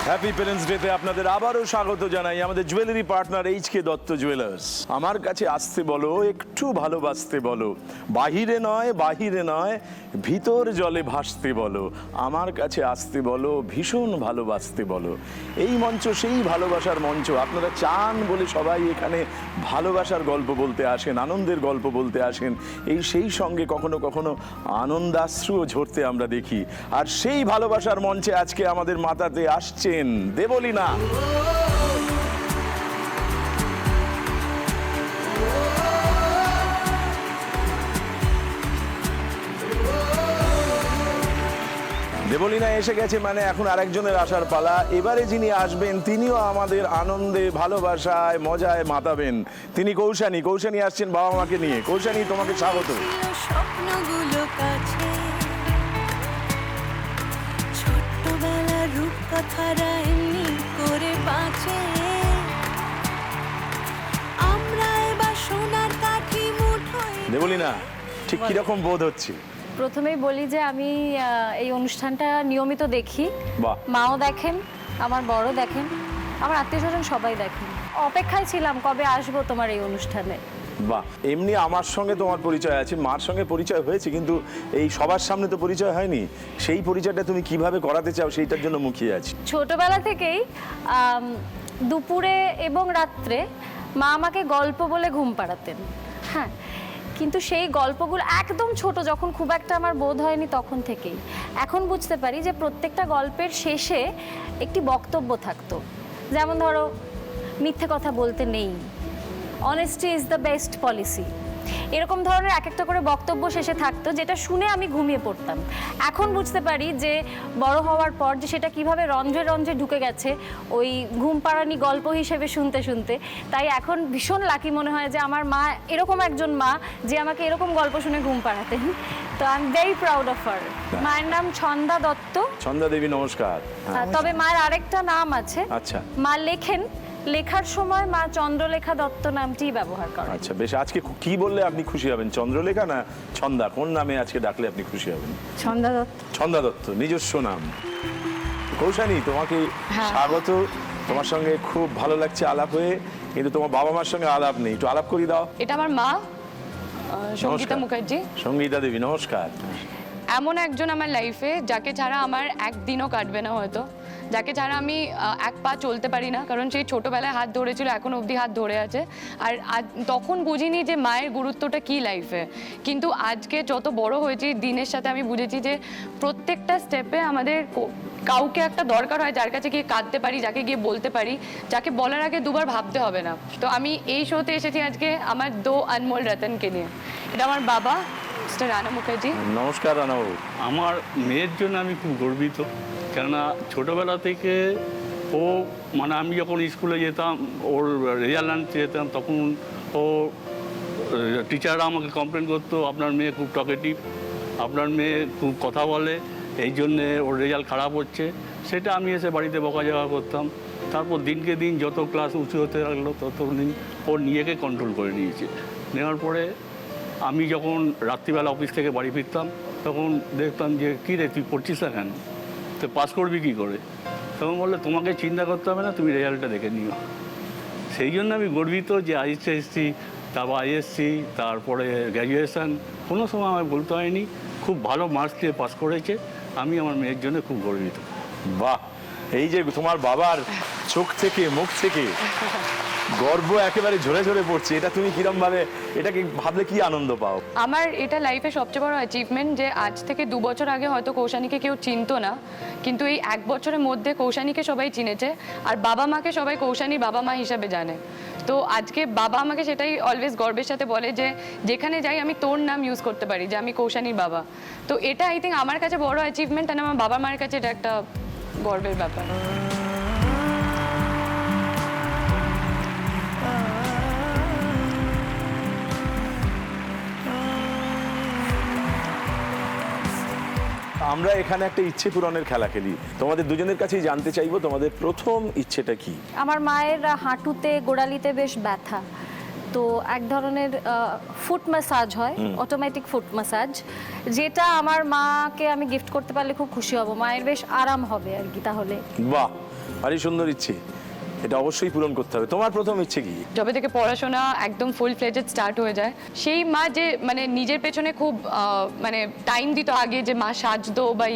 Happy parents ডেতে আপনাদের আবারও স্বাগত জানাই আমাদের জুয়েলারি পার্টনার এইচ.কে দত্ত জুয়েলার্স। আমার কাছে আসতে বলো, একটু ভালোবাসতে বলো, বাহিরে নয় ভিতর জলে ভাসতে বলো, আমার কাছে আসতে বলো, ভীষণ ভালোবাসতে বলো। এই মঞ্চ সেই ভালোবাসার মঞ্চ। আপনারা চান বলে সবাই এখানে ভালোবাসার গল্প বলতে আসেন, আনন্দের গল্প বলতে আসেন। সেই সঙ্গে কখনো কখনো আনন্দাশ্রুও ঝরতে আমরা দেখি। আর সেই ভালোবাসার মঞ্চে আজকে আমাদের মাতাতে আসছেন দেবলীনা। দেবলীনা এসে গেছে মানে এখন আরেকজনের আসার পালা। এবারে যিনি আসবেন তিনিও আমাদের আনন্দে, ভালোবাসায়, মজায় মাতাবেন। তিনি কৌশানী। কৌশানী আসছেন বাবা মাকে নিয়ে। কৌশানী, তোমাকে স্বাগত। স্বপ্নগুলো কাছে ছোট্টবেলার রূপকথারা এমনি করে বাঁচে, আমরা এবার সোনার কাঠি মুঠোয়। দেবলীনা, ঠিক কিরকম বোধ হচ্ছে? প্রথমেই বলি যে আমি এই অনুষ্ঠানটা নিয়মিত দেখি। বাহ। মাও দেখেন, আমার বড় দেখেন, আমার আত্মীয়স্বজন সবাই দেখেন। অপেক্ষায় ছিলাম কবে আসবো তোমার এই অনুষ্ঠানে। বাহ। এমনি আমার সঙ্গে তোমার পরিচয় আছে, মার সঙ্গে পরিচয় হয়েছে, কিন্তু এই সবার সামনে তো পরিচয় হয়নি। সেই পরিচয়টা তুমি কিভাবে করাতে চাও সেইটার জন্য মুখিয়ে আছি। ছোটবেলা থেকেই দুপুরে এবং রাত্রে মা আমাকে গল্প বলে ঘুম পাড়াতেন। হ্যাঁ, কিন্তু সেই গল্পগুলো একদম ছোট, যখন খুব একটা আমার বোধ হয়নি তখন থেকেই এখন বুঝতে পারি যে প্রত্যেকটা গল্পের শেষে একটি বক্তব্য থাকতো। যেমন ধরো, মিথ্যে কথা বলতে নেই, honesty is the best policy, এরকম ধরনের এক একটা করে বক্তব্য শেষে থাকতো, যেটা শুনে আমি ঘুমিয়ে পড়তাম। এখন বুঝতে পারি যে বড় হওয়ার পর যে সেটা কিভাবে রন্ধ্রে রন্ধ্রে ঢুকে গেছে ওই ঘুম পাড়ানি গল্প হিসেবে শুনতে শুনতে। তাই এখন ভীষণ লাকি মনে হয় যে আমার মা এরকম একজন মা যে আমাকে এরকম গল্প শুনে ঘুম পাড়াতেন। তো I am very proud of her. মায়ের নাম ছন্দা দত্ত। ছন্দা দেবী, নমস্কার। তবে মায়ের আরেকটা নাম আছে। আচ্ছা। মা লেখেন, লেখার সময় মা চন্দ্রলেখা দত্ত নামটিই ব্যবহার করেন। আচ্ছা, বেশ। আজকে কি বললে আপনি খুশি হবেন? চন্দ্রলেখা না ছন্দা? কোন নামে আজকে ডাকলে আপনি খুশি হবেন? ছন্দা দত্ত। ছন্দা দত্ত, নিজস্ব নাম। কৌশানী, তোমাকে স্বাগত। তোমার সঙ্গে খুব ভালো লাগছে আলাপ হয়ে, কিন্তু তোমার বাবা মার সঙ্গে আলাপ নেই। একটু আলাপ করি দাও। এটা আমার মা, সঙ্গীতা নমস্কার। মুখার্জি। সঙ্গীতা দেবী, নমস্কার। এমন একজন আমার লাইফে যাকে ছাড়া আমার একদিনও কাটবে না হয়তো, যাকে ছাড়া আমি এক পা চলতে পারি না, কারণ সেই ছোটোবেলায় হাত ধরেছিল, এখন অবধি হাত ধরে আছে। আর তখন বুঝিনি যে মায়ের গুরুত্বটা কী লাইফে, কিন্তু আজকে যত বড় হয়েছি দিনের সাথে আমি বুঝেছি যে প্রত্যেকটা স্টেপে আমাদের কাউকে একটা দরকার হয় যার কাছে গিয়ে কাঁদতে পারি, যাকে গিয়ে বলতে পারি, যাকে বলার আগে দুবার ভাবতে হবে না। তো আমি এই শোতে এসেছি আজকে আমার দো আনমোল রতনকে নিয়ে। এটা আমার বাবা, মিস্টার রানা মুখার্জি। নমস্কার রানাবাবু। আমার মেয়ের জন্য আমি খুব গর্বিত, কেননা ছোটোবেলা থেকে ও, মানে আমি যখন স্কুলে যেতাম, ওর রেজাল্ট আনতে যেতাম, তখন ও টিচাররা আমাকে কমপ্লেন করতো, আপনার মেয়ে খুব টকেটিভ, আপনার মেয়ে খুব কথা বলে, এই জন্যে ওর রেজাল্ট খারাপ হচ্ছে। সেটা আমি এসে বাড়িতে বকাঝকা করতাম। তারপর দিনকে দিন যত ক্লাস উঁচু হতে লাগলো তত দিন ও নিজেকে কন্ট্রোল করে নিয়েছে। নেওয়ার পরে আমি যখন রাত্রিবেলা অফিস থেকে বাড়ি ফিরতাম তখন দেখতাম যে কী রে, তুই পড়ছিস না কেন, তো পাস করবি কী করে? তখন বললে, তোমাকে চিন্তা করতে হবে না, তুমি রেজাল্টটা দেখে নিও। সেই জন্য আমি গর্বিত যে আইএসসি, তারপর আইএসসি, তারপরে গ্র্যাজুয়েশান, কোনো সময় আমার বলতে হয়নি, খুব ভালো মার্কস দিয়ে পাস করেছে। আমি আমার মেয়ের জন্য খুব গর্বিত। বাহ। এই যে তোমার বাবার চোখ থেকে, মুখ থেকে গর্ব একেবারে ঝরে ঝরে পড়ছে, এটা তুমি কিরম ভাবে, এটাকে ভাবলে কি আনন্দ পাও? আমার এটা লাইফে সবচেয়ে বড় অ্যাচিভমেন্ট যে আজ থেকে 2 বছর আগে হয়তো কৌশানীকে কেউ চিনতো না, কিন্তু এই 1 বছরের মধ্যে কৌশানীকে সবাই চিনেছে, আর বাবা মাকে সবাই কৌশানীর বাবা মা হিসাবে জানে। তো আজকে বাবা আমাকে সেটাই অলওয়েজ গর্বের সাথে বলে যে যেখানে যাই আমি তোর নাম ইউজ করতে পারি, যে আমি কৌশানীর বাবা। তো এটা আই থিঙ্ক আমার কাছে বড় অ্যাচিভমেন্ট, আর আমার বাবা মায়ের কাছে এটা একটা গর্বের ব্যাপার। আমরা এখানে একটা ইচ্ছে পূরণের খেলা খেলি। তোমাদের দুজনের কাছেই জানতে চাইবো তোমাদের প্রথম ইচ্ছেটা কি? আমার মায়ের হাঁটুতে গোড়ালিতে বেশ ব্যথা, তো এক ধরনের ফুট ম্যাসাজ হয়, অটোমেটিক ফুট ম্যাসাজ, যেটা আমার মাকে আমি গিফট করতে পারলে খুব খুশি হব। মায়ের বেশ আরাম হবে আর কি। তাহলে বাহ, ভারী সুন্দর ইচ্ছে, এটা অবশ্যই পূরণ করতে হবে। তোমার প্রথম ইচ্ছে কি? যবে থেকে পড়াশোনা একদম ফুল ফ্লেজেড স্টার্ট হয়ে যায়, সেই মা যে মানে নিজের পেছনে খুব মানে টাইম দিত আগে, যে মা সাজতো বা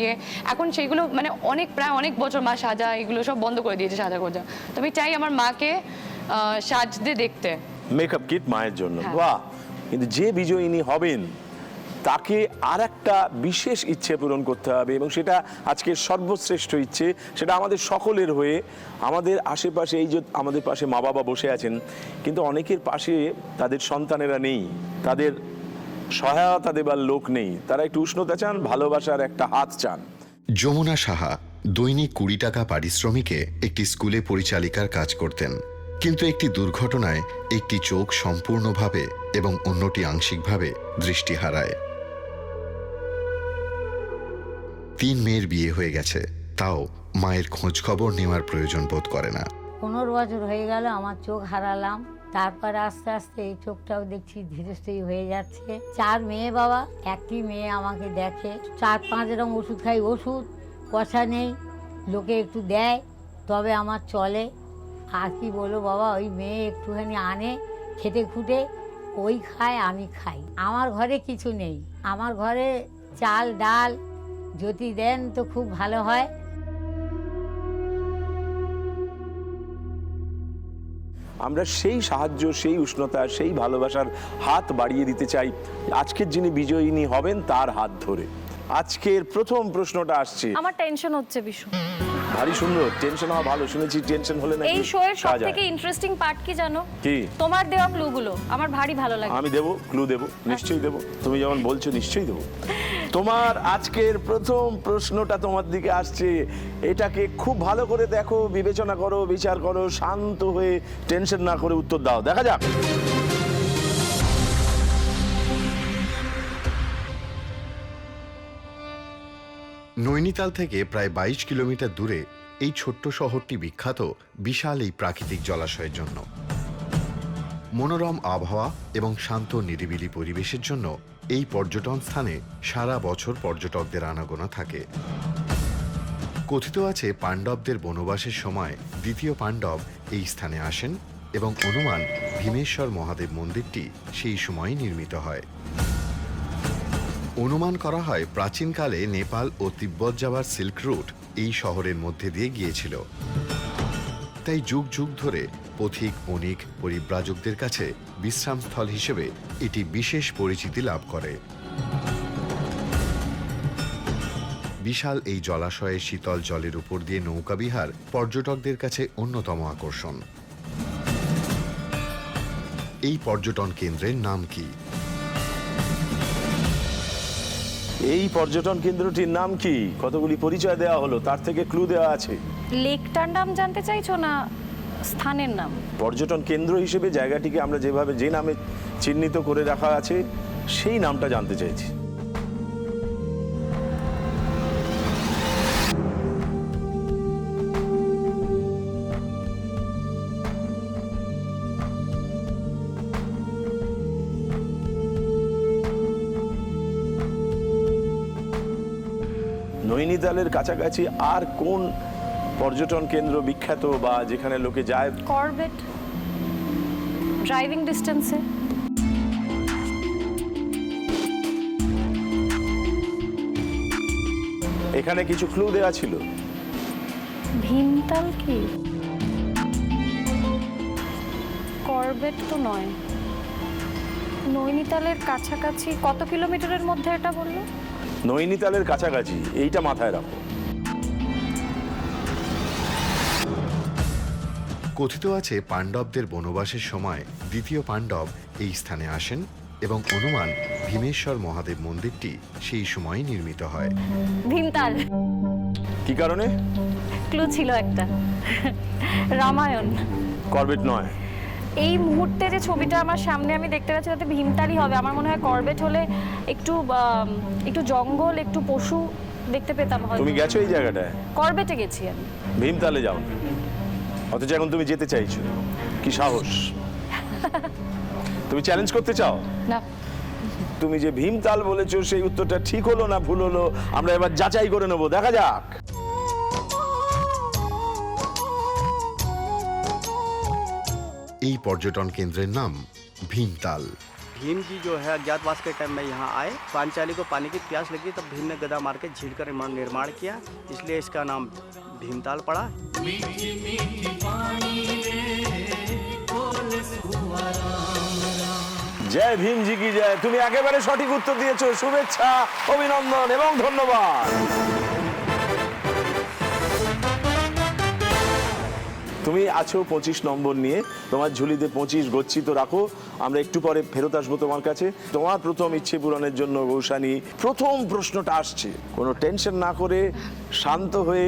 এখন সেইগুলো মানে প্রায় অনেক বছর মা সাজা এগুলো সব বন্ধ করে দিয়েছে, সাজা গোজা। তো আমি চাই আমার মাকে সাজতে দেখতে। মেকআপ কিট মায়ের জন্য, হ্যাঁ। বাহ। কিন্তু যে বিজয়িনী হবেন তাকে আর একটা বিশেষ ইচ্ছে পূরণ করতে হবে, এবং সেটা আজকের সর্বশ্রেষ্ঠ ইচ্ছে, সেটা আমাদের সকলের হয়ে। আমাদের আশেপাশে এই যে আমাদের পাশে মা বাবা বসে আছেন, কিন্তু অনেকের পাশে তাদের সন্তানেরা নেই, তাদের সহায়তা দেবার লোক নেই। তারা একটু উষ্ণতা চান, ভালোবাসার একটা হাত চান। যমুনা সাহা দৈনিক 20 টাকা পারিশ্রমিকে একটি স্কুলে পরিচালিকার কাজ করতেন, কিন্তু একটি দুর্ঘটনায় একটি চোখ সম্পূর্ণভাবে এবং অন্যটি আংশিকভাবে দৃষ্টি হারায়। 3 মেয়ের বিয়ে হয়ে গেছে, তাও মায়ের খোঁজ খবর নেওয়ার প্রয়োজন বোধ করে না। 15 বছর হয়ে গেল আমার চোখ হারালাম, তারপরে আস্তে আস্তে এই চোখটাও দেখছি ধীরস্থির হয়ে যাচ্ছে। 4 মেয়ে বাবা, একটি মেয়ে আমাকে দেখে, 4-5 রকম ওষুধ খাই, ওষুধ পয়সা নেই, লোকে একটু দেয় তবে আমার চলে। আর কি বলো বাবা, ওই মেয়ে একটুখানি আনে খেটে খুঁটে, ওই খায় আমি খাই। আমার ঘরে কিছু নেই, আমার ঘরে চাল ডাল যদি দেন তো খুব ভালো হয়। আমরা সেই সাহায্য, সেই উষ্ণতা, সেই ভালোবাসার হাত বাড়িয়ে দিতে চাই আজকের যিনি বিজয়িনী হবেন তার হাত ধরে। আজকের প্রথম প্রশ্নটা আসছে। আমার টেনশন হচ্ছে ভীষণ। ভারী সুন্দর, টেনশন হওয়া ভালো। শুনেছি টেনশন হলে নাকি এই শো এর কাজ হয়। সবথেকে ইন্টারেস্টিং পার্ট কি জানো? কি? তোমার দেওয়া ক্লুগুলো আমার ভারী ভালো লাগে। আমি দেবো, ক্লু দেবো, নিশ্চয়ই দেবো। তুমি যেমন বলছো নিশ্চয়ই দেবো। তোমার আজকের প্রথম প্রশ্নটা তোমার দিকে আসছে, এটাকে খুব ভালো করে দেখো, বিবেচনা করো, বিচার করো, শান্ত হয়ে টেনশন না করে উত্তর দাও। দেখা যাক। নৈনিতাল থেকে প্রায় 22 কিলোমিটার দূরে এই ছোট্ট শহরটি বিখ্যাত বিশাল এই প্রাকৃতিক জলাশয়ের জন্য। মনোরম আবহাওয়া এবং শান্ত নিরিবিলি পরিবেশের জন্য এই পর্যটন স্থানে সারা বছর পর্যটকদের আনাগোনা থাকে। কথিত আছে পাণ্ডবদের বনবাসের সময় দ্বিতীয় পাণ্ডব এই স্থানে আসেন এবং অনুমান ভীমেশ্বর মহাদেব মন্দিরটি সেই সময় নির্মিত হয়। অনুমান করা হয় প্রাচীনকালে নেপাল ও তিব্বত যাওয়ার সিল্ক রুট এই শহরের মধ্যে দিয়ে গিয়েছিল, তাই যুগ যুগ ধরে পথিক বণিক পরিব্রাজকদের কাছে বিশ্রামস্থল হিসেবে এটি বিশেষ পরিচিতি লাভ করে। বিশাল এই জলাশয়ে শীতল জলের উপর দিয়ে নৌকাবিহার পর্যটকদের কাছে অন্যতম আকর্ষণ। এই পর্যটন কেন্দ্রের নাম কি? এই পর্যটন কেন্দ্রটির নাম কি? কতগুলি পরিচয় দেওয়া হলো, তার থেকে ক্লু দেওয়া আছে। লেকটার নাম জানতে চাইছো না স্থানের নাম? পর্যটন কেন্দ্র হিসেবে জায়গাটিকে আমরা যেভাবে যে নামে চিহ্নিত করে রাখা আছে সেই নামটা জানতে চাইছি। নৈনিতালের কাছাকাছি আর কোন পর্যটন কেন্দ্র বিখ্যাত বা যেখানে লোকে যায়? করবেট, ড্রাইভিং ডিস্টেন্সে। এখানে কিছু ক্লু দেওয়া ছিল। ভীমতাল কি? করবেট তো নয়। নৈনিতালের কাছাকাছি কত কিলোমিটারের মধ্যে এটা বললো? নৈনিতালের কাছাকাছি, এইটা মাথায় রাখো। কথিত আছে পাণ্ডবদের বনবাসের সময় দ্বিতীয় পাণ্ডব এই স্থানে আসেন এবং অনুমান ভীমেশ্বর মহাদেব মন্দিরটি সেই সময় নির্মিত হয়। ভীমতাল। কি কারণে? ক্লু ছিল একটা, রামায়ণ। করবেট নয়। এই মুহূর্তে যে ছবিটা আমার সামনে আমি দেখতে পাচ্ছি তাতে ভীমতালই হবে। আমার মনে হয় করবেট হলে একটু একটু জঙ্গল, একটু পশু দেখতে পেতাম হয়তো। তুমি গেছো এই জায়গাটায়? করবেটে গেছি আমি। ভীমতালে যাও, অথচ এখন তুমি যেতে চাইছো। কি সাহস! তুমি চ্যালেঞ্জ করতে চাও? না, তুমি যে ভীমতাল বলেছো সেই উত্তরটা ঠিক হলো না ভুল হলো আমরা এবার যাচাই করে নেবো। দেখা যাক। এই পর্যটন কেন্দ্রের নাম ভীমতাল। भीम जी जो है अज्ञातवास के टाइम में यहाँ आए, पांचाली को पानी की प्यास लगी तब भीम ने गदा मार के झील का निर्माण किया, इसलिए इसका नाम भीमताल पड़ा। জয় ভীম জি কি জয়। তুমি একেবারে সঠিক উত্তর দিয়েছো, শুভেচ্ছা, অভিনন্দন এবং ধন্যবাদ। তুমি আছো 25 নম্বর নিয়ে, তোমার ঝুলিতে 25 গচ্ছিত রাখো। আমরা একটু পরে ফেরত আসবো তোমার কাছে। তোমার প্রথম ইচ্ছে পূরণের জন্য গৌসানী, প্রথম প্রশ্নটা আসছে। কোনো টেনশন না করে, শান্ত হয়ে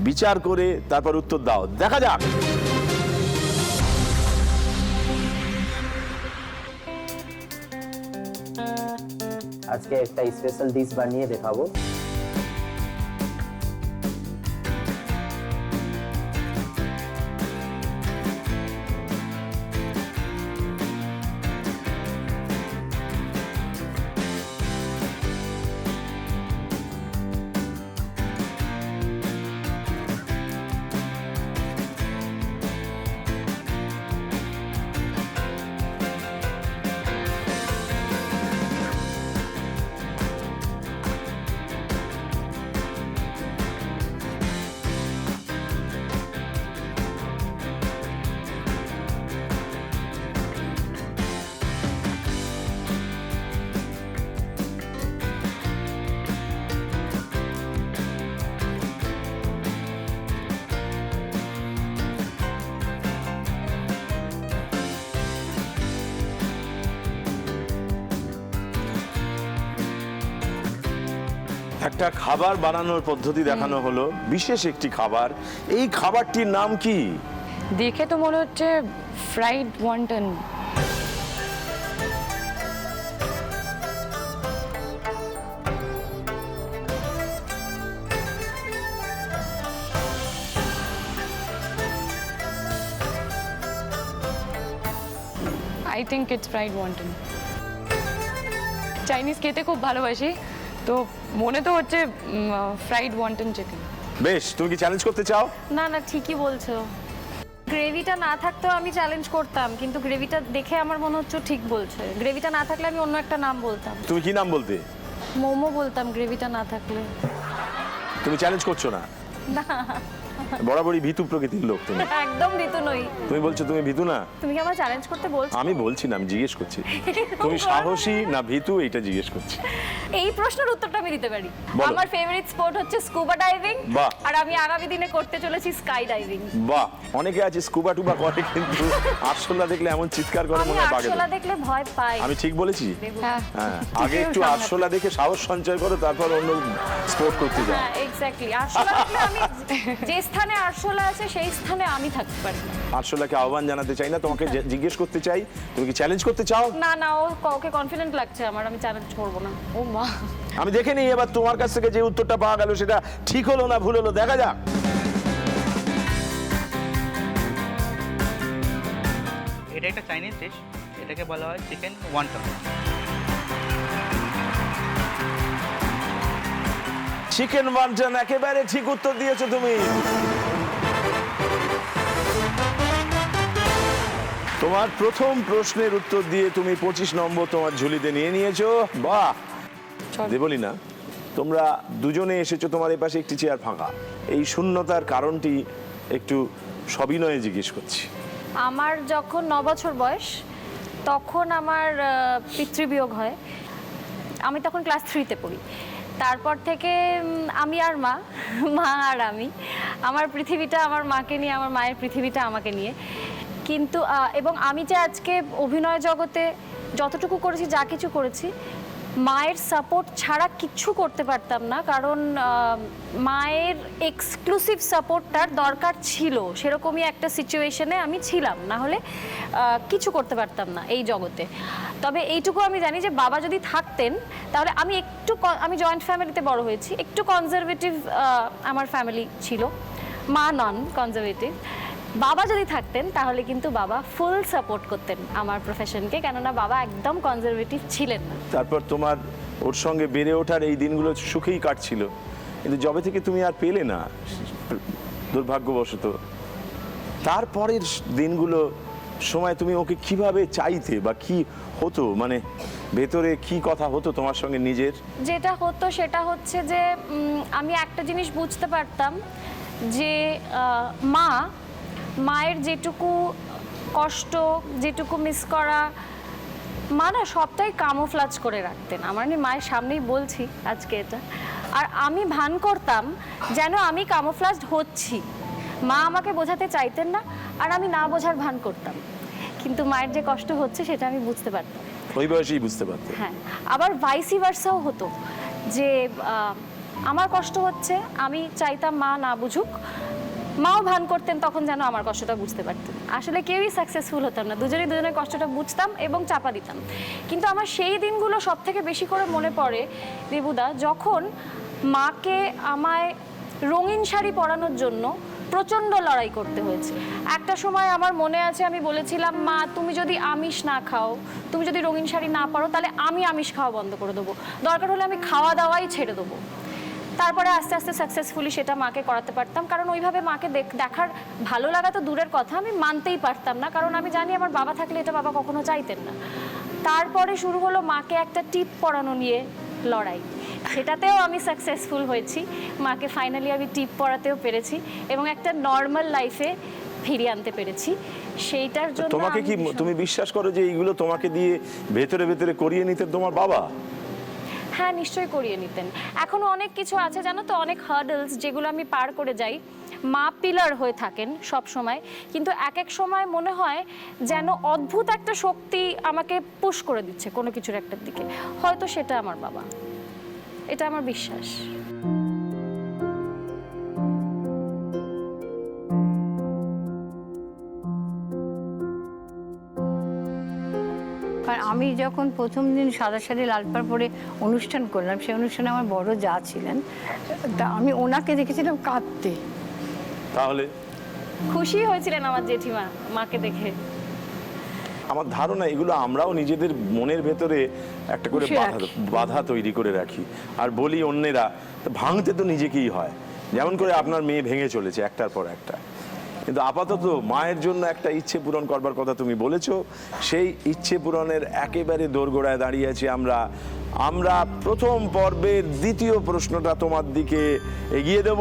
বিচার করে তারপর উত্তর দাও। দেখা যাক। আজকে একটা স্পেশাল ডিশ বানিয়ে দেখাবো। একটা খাবার বানানোর পদ্ধতি দেখানো হলো, বিশেষ একটি খাবার। এই খাবারটির নাম কি? দেখে তো মনে হচ্ছে fried wonton. I think it's fried wonton. Chinese খেতে খুব ভালোবাসি, তো মনে তো হচ্ছে ফ্রাইড ওয়ান্টন চিকেন। বেশ, তুমি কি চ্যালেঞ্জ করতে চাও? না না, ঠিকই বলছো। গ্রেভিটা না থাকতেও আমি চ্যালেঞ্জ করতাম, কিন্তু গ্রেভিটা দেখে আমার মনে হচ্ছে ঠিক বলছে। গ্রেভিটা না থাকলে আমি অন্য একটা নাম বলতাম। তুমি কি নাম বলতে? মোমো বলতাম গ্রেভিটা না থাকলে। তুমি চ্যালেঞ্জ করছো না? না, বরাবরই ভীতু প্রকৃতির লোক তুমি। একদম ভীতু নই। তুমি বলছো তুমি ভীতু না? তুমি কি আমার চ্যালেঞ্জ করতে বলছো? আমি বলছি না, আমি জিজ্ঞেস করছি তুমি সাহসী না ভীতু, এইটা জিজ্ঞেস করছি। এই প্রশ্নের উত্তরটা আমি দিতে পারি। বলো। আমার ফেভারিট স্পোর্ট হচ্ছে স্কুবা ডাইভিং, বাহ। আর আমি আগামী দিনে করতে চলেছি স্কাই ডাইভিং। বাহ, অনেকে আছে স্কুবা টুবা করে কিন্তু আরশোলা দেখলে এমন চিৎকার করে আমি মনে হয় বাগে। আরশোলা দেখলে ভয় পাই। আমি ঠিক বলেছি? হ্যাঁ, হ্যাঁ, আগে একটু আরশোলা দেখে সাহস সঞ্চয় করো, তারপর অন্য স্পোর্ট করতে যাও। হ্যাঁ, এক্স্যাক্টলি। আরশোলা দেখলে আমি যে স্থানে আরশোলা আছে সেই স্থানে আমি থাকতে পারি না। আরশোলাকে আহ্বান জানাতে চাই না, তোমাকে জিজ্ঞেস করতে চাই, তুমি কি চ্যালেঞ্জ করতে চাও? না না, ওকে কনফিডেন্ট লাগছে আমার, আমি চ্যালেঞ্জ করব না। ও মা, আমি দেখে নিই এবার তোমার কাছ থেকে যে উত্তরটা পাওয়া গেল সেটা ঠিক হলো না ভুল হলো, দেখা যাক। এটা একটা চাইনিজ ডিশ, এটাকে বলা হয় চিকেন ওয়ান্টন। চিকেন ওয়ান্টন, একেবারে ঠিক উত্তর দিয়েছো তুমি। তোমার প্রথম প্রশ্নের উত্তর দিয়ে তুমি 25 নম্বর তোমার ঝুলিতে নিয়ে নিয়েছো। বাহ, দেবলীনা, তোমরা দুজনে এসেছো, তোমার এই পাশে একটি চেয়ার ফাঁকা। এই শূন্যতার কারণটি একটু সবিনয়ে জিজ্ঞেস করছি। আমার যখন 9 বছর বয়স, তখন আমার পিতৃবিয়োগ হয়। আমি তখন ক্লাস 3-তে পড়ি। তারপর থেকে আমি আর মা আর আমি, আমার পৃথিবীটা আমার মাকে নিয়ে, আমার মায়ের পৃথিবীটা আমাকে নিয়ে। কিন্তু এবং আমি যে আজকে অভিনয় জগতে যতটুকু করেছি, যা কিছু করেছি, মায়ের সাপোর্ট ছাড়া কিচ্ছু করতে পারতাম না। কারণ মায়ের এক্সক্লুসিভ সাপোর্টটার দরকার ছিল, সেরকমই একটা সিচুয়েশনে আমি ছিলাম, না হলে কিছু করতে পারতাম না এই জগতে। তবে এইটুকু আমি জানি যে বাবা যদি থাকতেন তাহলে আমি জয়েন্ট ফ্যামিলিতে বড় হয়েছি, একটু কনজারভেটিভ আমার ফ্যামিলি ছিল, মা নন কনজারভেটিভ। বাবা যদি থাকতেন তাহলে কিন্তু বাবা ফুল সাপোর্ট করতেন আমার প্রফেশনকে, কেননা বাবা একদম কনজারভেটিভ ছিলেন না। তারপর তোমার ওর সঙ্গে বেড়ে ওঠার এই দিনগুলো সুখেই কাটছিল, কিন্তু যবে থেকে তুমি আর পেলে না দুর্ভাগ্যবশত, তারপরের দিনগুলো সময় তুমি ওকে কিভাবে চাইতে বা কি হতো, মানে ভেতরে কি কথা হতো তোমার সঙ্গে নিজের? যেটা হতো সেটা হচ্ছে যে আমি একটা জিনিস বুঝতে পারতাম যে মায়ের যেটুকু কষ্ট, যেটুকু মিস করা, মা না সবটাই কামোফ্লাজ করে রাখতেন। আমার মায়ের সামনেই বলছি আজকে এটা, আর আমি ভান করতাম যেন আমি কামোফ্লাজড হচ্ছি। মা আমাকে বোঝাতে চাইতেন না, আর আমি না বোঝার ভান করতাম, কিন্তু মায়ের যে কষ্ট হচ্ছে সেটা আমি বুঝতে পারতাম। ওই বয়সেই বুঝতে পারতে? হ্যাঁ, আবার ভাইসি ভার্সাও হতো যে আমার কষ্ট হচ্ছে, আমি চাইতাম মা না বুঝুক, মাও ভান করতেন তখন যেন আমার কষ্টটা বুঝতে পারতেন। আসলে কেউই সাকসেসফুল হতাম না, দুজনেই দুজনের কষ্টটা বুঝতাম এবং চাপা দিতাম। কিন্তু আমার সেই দিনগুলো সব থেকে বেশি করে মনে পড়ে দেবুদা, যখন মাকে আমায় রঙিন শাড়ি পরানোর জন্য প্রচণ্ড লড়াই করতে হয়েছে। একটা সময় আমার মনে আছে আমি বলেছিলাম, মা তুমি যদি আমিষ না খাও, তুমি যদি রঙিন শাড়ি না পরো, তাহলে আমি আমিষ খাওয়া বন্ধ করে দেবো, দরকার হলে আমি খাওয়া দাওয়াই ছেড়ে দেবো। তারপরে আস্তে আস্তে সাকসেসফুলি সেটা মাকে করাতে পারতাম, কারণ ওইভাবে মাকে দেখার ভালো লাগা তো দূরের কথা, আমি মানতেই পারতাম না, কারণ আমি জানি আমার বাবা থাকলে এটা বাবা কখনো চাইতেন না। তারপরে শুরু হলো মাকে একটা টিপ পরানো নিয়ে লড়াই, সেটাতেও আমি সাকসেসফুল হয়েছি। মাকে ফাইনালি আমি টিপ পরাতেও পেরেছি এবং একটা নর্মাল লাইফে ফিরিয়ে আনতে পেরেছি। সেইটার জন্য তোমাকে কি তুমি বিশ্বাস করো যে এইগুলো তোমাকে দিয়ে ভেতরে ভেতরে করিয়ে নিতেন তোমার বাবা? হ্যাঁ, নিশ্চয়ই করিয়ে নিতেন। এখনো অনেক কিছু আছে জানো তো, অনেক হার্ডলস যেগুলো আমি পার করে যাই। মা পিলার হয়ে থাকেন সব সময়, কিন্তু এক এক সময় মনে হয় যেন অদ্ভুত একটা শক্তি আমাকে পুশ করে দিচ্ছে কোনো কিছুর একটার দিকে, হয়তো সেটা আমার বাবা, এটা আমার বিশ্বাস। কারণ আমি যখন প্রথম দিন সাদা শাড়ি লাল পাড় পরে অনুষ্ঠান করলাম, সেই অনুষ্ঠানে আমার বড় যা ছিলেন, তা আমি ওনাকে দেখেছিলাম কাঁদতে। তাহলে খুশি হয়েছিলেন আমার জেঠিমা মাকে দেখে? আমার ধারণা এগুলো আমরাও নিজেদের মনের ভেতরে একটা করে বাধা তৈরি করে রাখি, আর বলি অন্যেরা, ভাঙতে তো নিজেকেই হয়। যেমন করে আপনার মেয়ে ভেঙে চলেছে একটার পর একটা, কিন্তু আপাতত মায়ের জন্য একটা ইচ্ছে পূরণ করবার কথা তুমি বলেছো, সেই ইচ্ছে পূরণের একেবারে দোরগোড়ায় দাঁড়িয়ে আছি আমরা প্রথম পর্বের দ্বিতীয় প্রশ্নটা তোমার দিকে এগিয়ে দেব।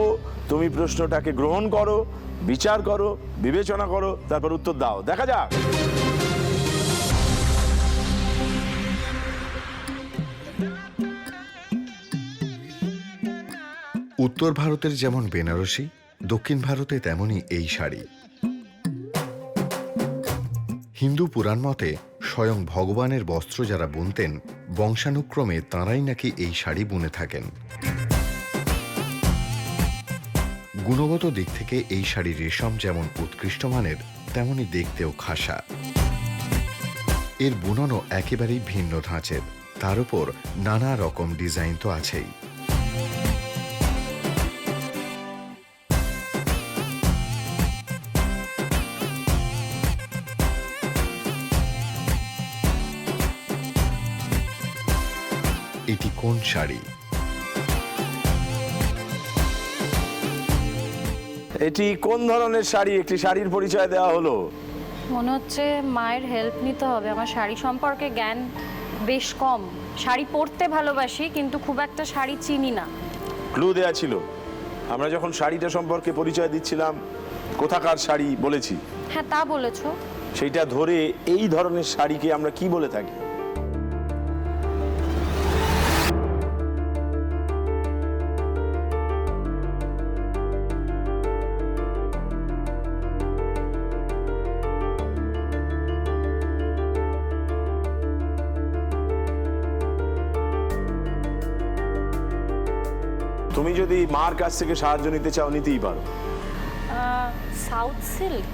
তুমি প্রশ্নটাকে গ্রহণ করো, বিচার করো, বিবেচনা করো, তারপর উত্তর দাও। দেখা যাক। উত্তর ভারতের যেমন বেনারসি, দক্ষিণ ভারতে তেমনই এই শাড়ি। হিন্দু পুরাণ মতে স্বয়ং ভগবানের বস্ত্র যারা বুনতেন, বংশানুক্রমে তাঁরাই নাকি এই শাড়ি বুনে থাকেন। গুণগত দিক থেকে এই শাড়ির রেশম যেমন উৎকৃষ্ট মানের, তেমনি দেখতেও খাসা। এর বুননও একেবারেই ভিন্ন ধাঁচের, তার উপর নানা রকম ডিজাইন তো আছেই। এটি কোন শাড়ি? এটি কোন ধরনের শাড়ি? একটি শাড়ির পরিচয় দেওয়া হলো। মনে হচ্ছে মায়ের হেল্প নিতে হবে, আমার শাড়ি সম্পর্কে জ্ঞান বেশ কম। শাড়ি পরতে ভালোবাসি, কিন্তু খুব একটা শাড়ি চিনি না। ক্লু দেয়া ছিল, আমরা যখন শাড়িটা সম্পর্কে পরিচয় দিচ্ছিলাম কোথাকার শাড়ি বলেছি। হ্যাঁ, তা বলেছো। সেইটা ধরে এই ধরনের শাড়িকে আমরা কি বলে থাকি? তুমি যদি মার কাছ থেকে সাহায্য নিতে চাও, নিতেই পারো। সাউথ সিল্ক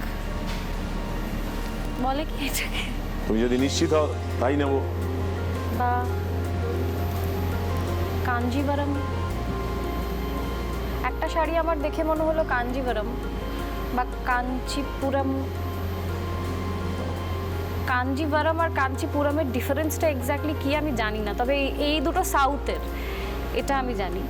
বলে কি এটাকে? তুমি যদি নিশ্চিত হও তাই নেব। বা কাঞ্জিভারম, একটা শাড়ি আমার দেখে মনে হলো কাঞ্জিভারম বা কাঞ্চিপুরম। কাঞ্জিভারম আর কাঞ্চিপুরমের ডিফারেন্সটা এক্স্যাক্টলি কি আমি জানি না, তবে এই দুটো সাউথের, এটা আমি জানি।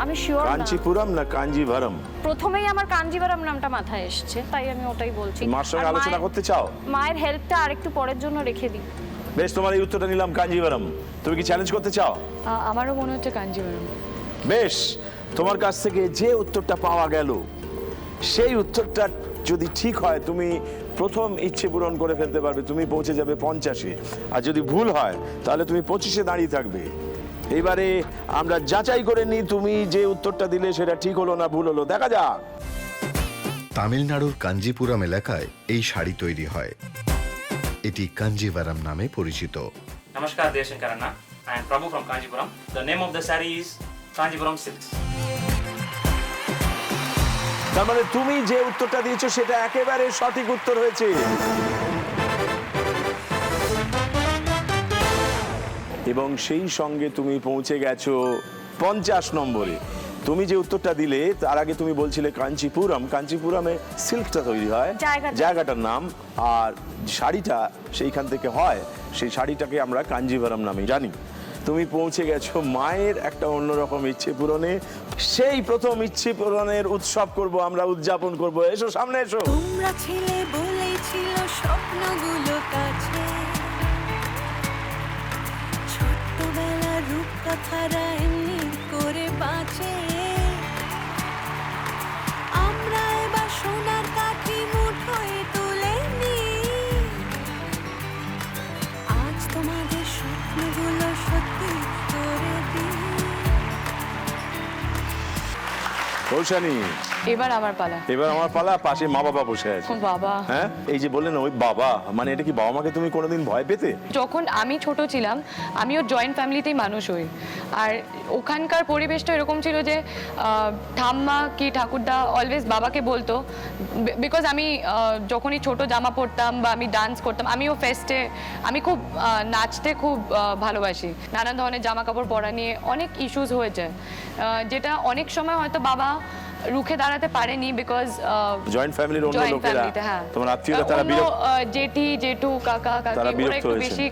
আমি শিওর না। কাঞ্চিপুরম না কাঞ্জিভারম? প্রথমেই আমার কাঞ্জিভারম নামটা মাথায় এসছে, তাই আমি ওটাই বলছি। মার সঙ্গে আর আলোচনা করতে চাও? মায়ের হেল্পটা আরেকটু পরের জন্য রেখে দিই। বেশ, তোমার এই উত্তরটা নিলাম কাঞ্জিভারম। তুমি কি চ্যালেঞ্জ করতে চাও? আমারও মনে হচ্ছে কাঞ্জিভারম। বেশ, তোমার কাছ থেকে যে উত্তরটা পাওয়া গেল সেই উত্তরটা যদি ঠিক হয় তুমি প্রথম ইচ্ছে পূরণ করে ফেলতে পারবে, তুমি পৌঁছে যাবে 50-এ। আর যদি ভুল হয় তাহলে তুমি 25-এ দাঁড়িয়ে থাকবে। এবারে আমরা যাচাই করে নিই তুমি যে উত্তরটা দিলে সেটা ঠিক হলো না ভুল হলো, দেখা যাক। তামিলনাড়ুর কাঞ্জিপুরম এলাকায় এই শাড়ি তৈরি হয়। এটি কাঞ্জিভারম নামে পরিচিত। Namaskar, Deshankar Anna. I am Prabhu from Kanjipuram. The name of the saree is Kanjipuram Silks. তার মানে তুমি যে উত্তরটা দিয়েছো সেটা একেবারে সঠিক উত্তর হয়েছে। এবং সেই সঙ্গে তুমি পৌঁছে গেছো 50 নম্বরে। তুমি যে উত্তরটা দিলে তার আগে তুমি বলছিলে কাঞ্চিপুরম, কাঞ্চিপুরমে সিল্কটা তৈরি হয়, জায়গাটার নাম, আর শাড়িটা সেইখান থেকে হয়, সেই শাড়িটাকে আমরা কাঞ্জিভারম নামে জানি। তুমি পৌঁছে গেছো মায়ের একটা অন্যরকম ইচ্ছে পূরণে। সেই প্রথম ইচ্ছে পূরণের উৎসব করব আমরা, উদযাপন করব। এসো সামনে এসো। তোমরা ছিলে বলেই ছিল স্বপ্নগুলো কাছে, ছোট্টবেলার রূপকথারা এমনি করে বাঁচে। আমরা এবার সোনার কাঠি মুঠোয় তুলে নিই, আজ তোমাদের স্বপ্নগুলো সত্যি করে দিই। কৌশানী, এবার আমার পালা। এবার আমার পালা। পাশে মা বাবা বসে আছে। ও বাবা। হ্যাঁ, এই যে বললেন ওই বাবা, মানে এটা কি বাবা মাকে তুমি কোনোদিন ভয় পেতে? যখন আমি ছোট ছিলাম আমিও জয়েন্ট ফ্যামিলিতেই মানুষ হই, আর ওখানকার পরিবেশটা এরকম ছিল যে ঠাম্মা কি ঠাকুরদা অলওয়েজ বাবাকে বলতো, বিকজ আমি যখনই ছোট জামা পরতাম বা আমি ডান্স করতাম, আমিও ফেস্টে আমি খুব নাচতে খুব ভালোবাসি। নানান ধরনের জামা কাপড় পরা নিয়ে অনেক ইস্যুস হয়েছে, যেটা অনেক সময় হয়তো বাবা রুখে দাঁড়াতে পারেনি, বিকজ জয়েন্ট ফ্যামিলির অন্য লোকেরা, হ্যাঁ, তোমার আত্মীয়রা, তারা বিরক্ত, জেঠি জেঠু কাকা কাকি ওরা একটু হয়েছে। বেশি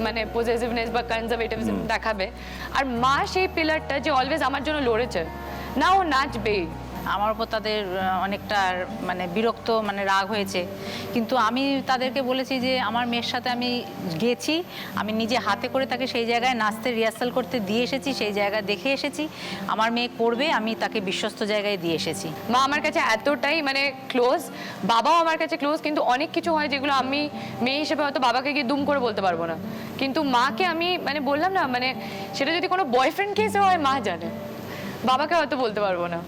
মানে পজেসিভনেস বা কনজারভেটিভিজম দেখাবে। আর মা সেই পিলারটা যে অলওয়েজ আমার জন্য লড়েছে, না ও নাচবেই। আমার উপর তাদের অনেকটা মানে বিরক্ত মানে রাগ হয়েছে, কিন্তু আমি তাদেরকে বলেছি যে আমার মেয়ের সাথে আমি গেছি, আমি নিজে হাতে করে তাকে সেই জায়গায় নাচতে রিহার্সাল করতে দিয়ে এসেছি, সেই জায়গায় দেখে এসেছি আমার মেয়ে করবে, আমি তাকে বিশ্বস্ত জায়গায় দিয়ে এসেছি। মা আমার কাছে এতটাই মানে ক্লোজ, বাবাও আমার কাছে ক্লোজ, কিন্তু অনেক কিছু হয় যেগুলো আমি মেয়ে হিসেবে হয়তো বাবাকে গিয়ে দুম করে বলতে পারবো না, কিন্তু মাকে আমি মানে বললাম না, মানে সেটা যদি কোনো বয়ফ্রেন্ড কেসে হয় মা জানে, বাবাকে হয়তো বলতে পারবো না।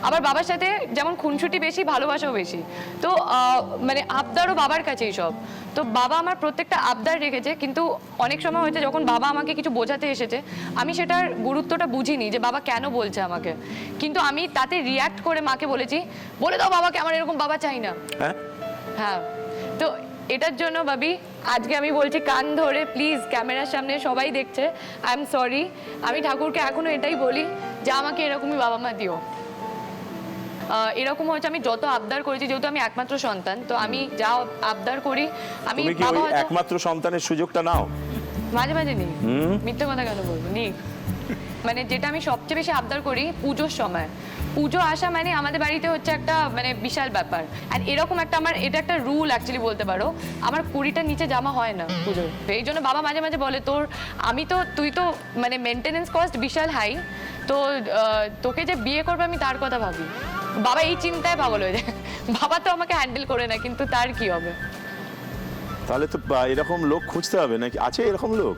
আবার বাবার সাথে যেমন খুনসুটি বেশি, ভালোবাসাও বেশি, তো মানে আবদারও বাবার কাছেই সব। তো বাবা আমার প্রত্যেকটা আবদার রেখেছে, কিন্তু অনেক সময় হয়েছে যখন বাবা আমাকে কিছু বোঝাতে এসেছে আমি সেটার গুরুত্বটা বুঝিনি যে বাবা কেন বলছে আমাকে, কিন্তু আমি তাতে রিয়াক্ট করে মাকে বলেছি, বলে দাও বাবাকে আমার এরকম বাবা চাই না। হ্যাঁ, তো এটার জন্য ভাবি আজকে আমি বলছি কান ধরে, প্লিজ ক্যামেরার সামনে সবাই দেখছে, আই এম সরি। আমি ঠাকুরকে এখনো এটাই বলি যে আমাকে এরকমই বাবা মা দিও। এরকম হচ্ছে আমি যত আবদার করেছি, যেহেতু আমি একমাত্র সন্তান, তো আমি যা আবদার করি আমি বাবা হয়তো একমাত্র সন্তানের সুযোগটা নাও মাঝে মাঝে নেই, মিথ্যে কথা কেন বলবো, নেই। মানে যেটা আমি সবচেয়ে বেশি আবদার করি পুজোর সময়, পুজো আসা মানে আমাদের বাড়িতে হচ্ছে একটা মানে বিশাল ব্যাপার। আর এরকম একটা আমার এটা একটা রুল অ্যাকচুয়ালি বলতে পারো, আমার 20টার নিচে জামা হয় না পুজোর। এই জন্য বাবা মাঝে মাঝে বলে তুই তো মানে মেনটেনেন্স কস্ট বিশাল হাই, তো তোকে যে বিয়ে করবে আমি তার কথা ভাবি। বাবা এই চিন্তায় পাগল হয়ে যায়, বাবা তো আমাকে হ্যান্ডেল করে না, কিন্তু তার কি হবে। তাহলে তো এরকম লোক খুঁজতে হবে নাকি? আছে এরকম লোক?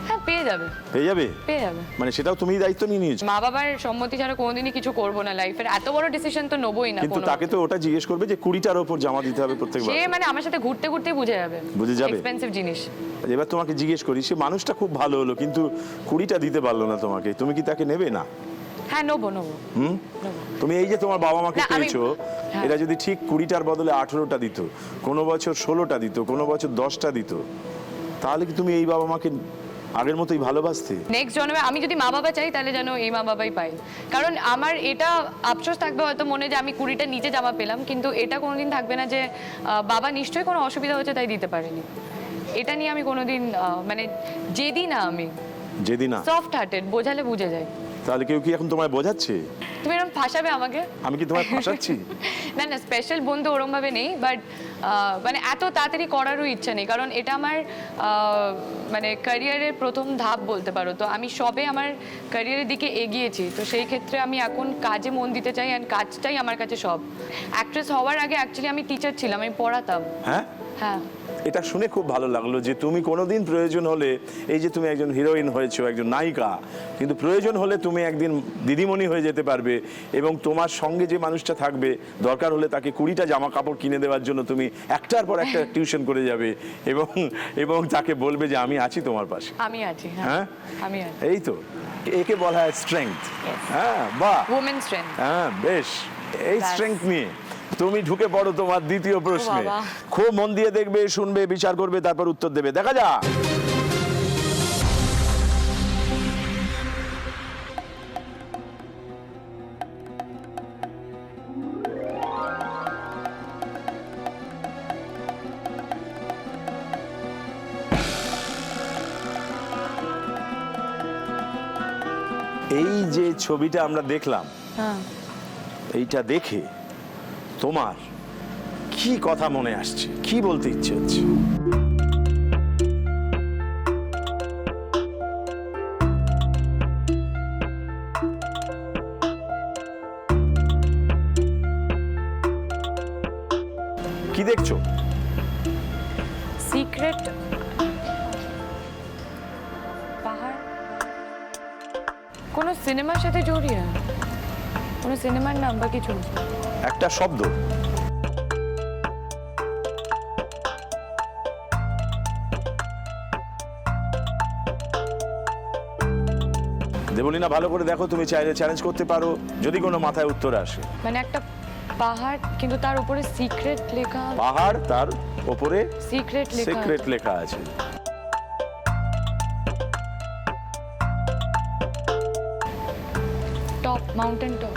হ্যাঁ, পেয়ে যাবে। মানে সেটাও তুমি দায়িত্ব নিয়ে নিয়েছো? মা বাবার সম্মতি ছাড়া কোনোদিনই কিছু করবো না লাইফের, এত বড় ডিসিশন তো নেবোই না। কিন্তু তাকে তো ওটা জিজ্ঞেস করবে যে 20টার উপর জমা দিতে হবে প্রত্যেকবার। সে মানে আমার সাথে ঘুরতে ঘুরতেই বুঝে যাবে এক্সপেন্সিভ জিনিস। এবার তোমাকে জিজ্ঞেস করি, সে মানুষটা খুব ভালো হলো কিন্তু 20টা দিতে পারলো না তোমাকে, তুমি কি তাকে নেবে না? হ্যাঁ, নেবো। তুমি এই যে তোমার বাবা মাকে পেয়েছো, এরা যদি ঠিক 20টার বদলে 18টা দিত, কোনো বছর 16টা দিত, কোনো বছর 10টা দিত, তাহলে কি তুমি এই বাবা মাকে আগের মতোই ভালোবাসতে? নেক্সট জন্মে আমি যদি মা বাবা চাই তাহলে যেন এই মা বাবাই পাই, কারণ আমার এটা আফসোস থাকবে হয়তো মনে যে আমি 20টা নিচে জামা পেলাম, কিন্তু এটা কোনোদিন থাকবে না যে বাবা নিশ্চয়ই কোনো অসুবিধা হচ্ছে তাই দিতে পারেনি। এটা নিয়ে আমি কোনোদিন মানে যেদিন সফট হার্টেড, বোঝালে বুঝে যায়। তাহলে কেউ কি এখন তোমায় বোঝাচ্ছে? তুমি এরকম ফাঁসাবে আমাকে? আমি কি তোমায় ফাঁসাচ্ছি? না না, স্পেশাল বন্ধু ওরমভাবে নেই, বাট মানে এত তাড়াতাড়ি করারও ইচ্ছা নেই, কারণ এটা আমার মানে ক্যারিয়ারের প্রথম ধাপ বলতে পারো। তো আমি সবে আমার ক্যারিয়ারের দিকে এগিয়েছি, তো সেই ক্ষেত্রে আমি এখন কাজে মন দিতে চাই, অ্যান্ড কাজটাই আমার কাছে সব। অ্যাক্ট্রেস হওয়ার আগে অ্যাকচুয়ালি আমি টিচার ছিলাম, আমি পড়াতাম। হ্যাঁ, হ্যাঁ। এটা শুনে খুব ভালো লাগলো যে তুমি কোনোদিন প্রয়োজন হলে, এই যে তুমি একজন হিরোইন হয়েছো, একজন নায়িকা, কিন্তু প্রয়োজন হলে তুমি একদিন দিদিমণি হয়ে যেতে পারবে, এবং তোমার সঙ্গে যে মানুষটা থাকবে দরকার হলে তাকে 20টা জামা কাপড় কিনে দেওয়ার জন্য তুমি একটার পর একটা টিউশন করে যাবে, এবং তাকে বলবে যে আমি আছি তোমার পাশে। আমি আছি। হ্যাঁ, আমি আছি। এই তো একে বলা হয় স্ট্রেংথ। হ্যাঁ, বাহ, ওমেন স্ট্রেংথ। হ্যাঁ, বেশ। এই স্ট্রেংথ নিয়ে তুমি ঢুকে পড়ো তোমার দ্বিতীয় প্রশ্নে। খুব মন দিয়ে দেখবে, শুনবে, বিচার করবে, তারপর উত্তর দেবে। দেখা যাক। এই যে ছবিটা আমরা দেখলাম, এইটা দেখে তোমার কি কথা মনে আসছে, কি বলতে ইচ্ছে হচ্ছে? কি দেখছো? সিক্রেট পাহাড়। কোনো সিনেমার সাথে জড়িয়ে? কোনো সিনেমার নাম বা কিছু? একটা শব্দ। দেবলীনা, ভালো করে দেখো, তুমি চাইলে চ্যালেঞ্জ করতে পারো যদি কোনো মাথায় উত্তর আসে। মানে একটা পাহাড়, কিন্তু তার উপরে সিক্রেট লেখা। পাহাড়, তার উপরে সিক্রেট লেখা। সিক্রেট লেখা আছে। Top, mountain top.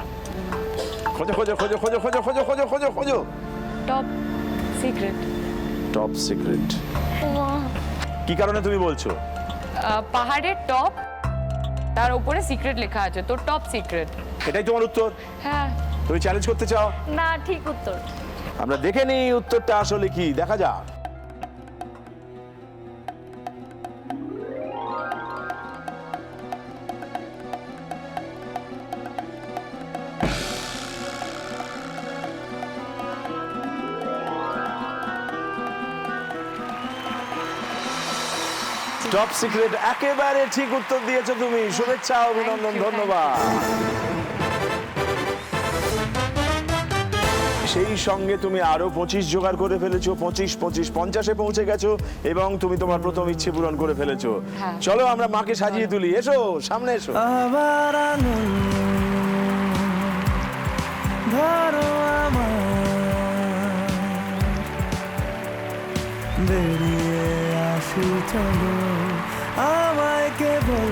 খোঁজো খোঁজো খোঁজো খোঁজো খোঁজো খোঁজো খোঁজো খোঁজো খোঁজো। Top secret. Top secret. কি কারণে তুমি বলছো? পাহাড়ের টপ, তার উপরে সিক্রেট লেখা আছে, তো টপ সিক্রেট। এটাই তোমার উত্তর? হ্যাঁ। তুমি চ্যালেঞ্জ করতে চাও? না, ঠিক উত্তর। আমরা দেখে নিই উত্তরটা আসলে কি, দেখা যাক। টপ সিক্রেট, একেবারে ঠিক উত্তর দিয়েছো তুমি। শুভেচ্ছা, অভিনন্দন, ধন্যবাদ। সেই সঙ্গে তুমি আরো 25 জোগাড় করে ফেলেছো, 25, 50-এ পৌঁছে গেছো, এবং তুমি তোমার প্রথম ইচ্ছে পূরণ করে ফেলেছো। চলো আমরা মাকে সাজিয়ে তুলি। এসো, সামনে এসো। আবার ধরো আমার, বেরিয়ে আসি চলো আমায় কেবল।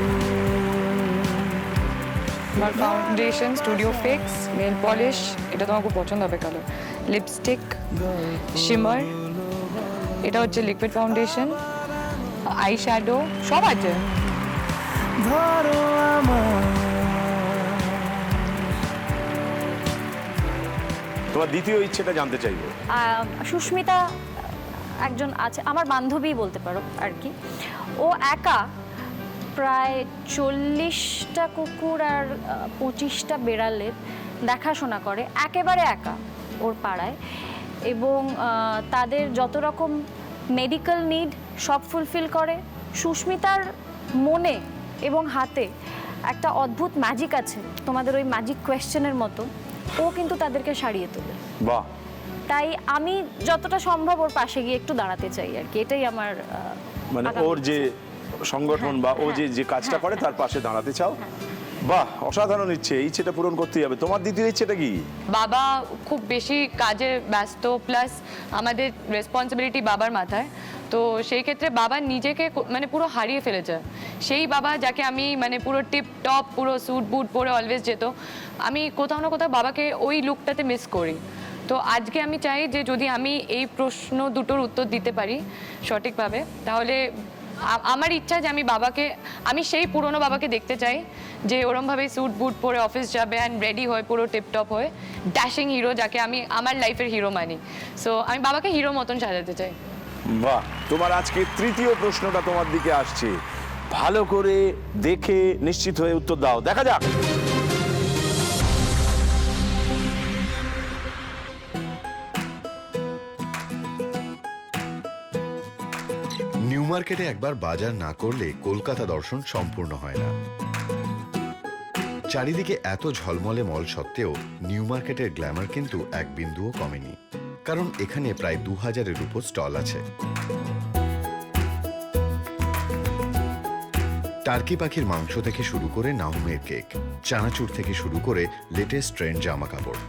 আমার foundation studio fix nail polish, এটা তোমার খুব পছন্দ হবে কালার। লিপস্টিক, শিমার, এটা হচ্ছে লিকুইড ফাউন্ডেশন, আই শ্যাডো, সব আছে। ধরো আমার। তোমার দ্বিতীয় ইচ্ছেটা জানতে চাইবো। সুস্মিতা একজন আছে, আমার বান্ধবী বলতে পারো আর কি। ও একা প্রায় 40টা কুকুর আর 25টা বেড়ালের দেখাশোনা করে, একেবারে একা ওর পাড়ায়, এবং তাদের যত রকম মেডিকেল নিড সব ফুলফিল করে। সুস্মিতার মনে এবং হাতে একটা অদ্ভুত ম্যাজিক আছে, তোমাদের ওই ম্যাজিক কোয়েশ্চেনের মতো। ও কিন্তু তাদেরকে সারিয়ে তোলে। বাহ। তাই আমি যতটা সম্ভব ওর পাশে গিয়ে একটু দাঁড়াতে চাই আর কি, এটাই আমার মানে ওর যে সংগঠন বা ও যে কাজটা করে তার পাশে দাঁড়াতে চাও। বাহ, অসাধারণ ইচ্ছে। ইচ্ছেটা পূরণ করতেই হবে। তোমার দ্বিতীয় ইচ্ছেটা কি? বাবা খুব বেশি কাজে ব্যস্ত, প্লাস আমাদের রেসপন্সিবিলিটি বাবার মাথায়, তো সেই ক্ষেত্রে বাবা নিজেকে মানে পুরো হারিয়ে ফেলেছে। সেই বাবা যাকে আমি মানে পুরো টিপ টপ, পুরো স্যুট বুট পরে অলওয়েজ যেত, আমি কোথাও না কোথাও বাবাকে ওই লুকটাতে মিস করি। তো আজকে আমি চাই যে যদি আমি এই প্রশ্ন দুটোর উত্তর দিতে পারি সঠিকভাবে, তাহলে আমার ইচ্ছা যে আমি সেই পুরনো বাবাকে দেখতে চাই, যে ওরমভাবে স্যুট বুট পরে অফিস যাবে অ্যান্ড রেডি হয়ে পুরো টিপটপ হয়ে, ড্যাশিং হিরো, যাকে আমি আমার লাইফের হিরো মানি। সো আমি বাবাকে হিরো মতন সাজাতে চাই। বাহ, তোমার আজকে তৃতীয় প্রশ্নটা তোমার দিকে আসছে, ভালো করে দেখে নিশ্চিত হয়ে উত্তর দাও, দেখা যাক। নিউ মার্কেটে একবার বাজার না করলে কলকাতা দর্শন সম্পূর্ণ হয় না। চারিদিকে এত ঝলমলে মল সত্ত্বেও নিউ মার্কেটের গ্ল্যামার কিন্তু এক বিন্দুও কমেনি, কারণ এখানে প্রায় 2000-এর উপর স্টল আছে। টার্কি পাখির মাংস থেকে শুরু করে নাহুমের কেক, চানাচুর থেকে শুরু করে লেটেস্ট ট্রেন্ড জামা কাপড়,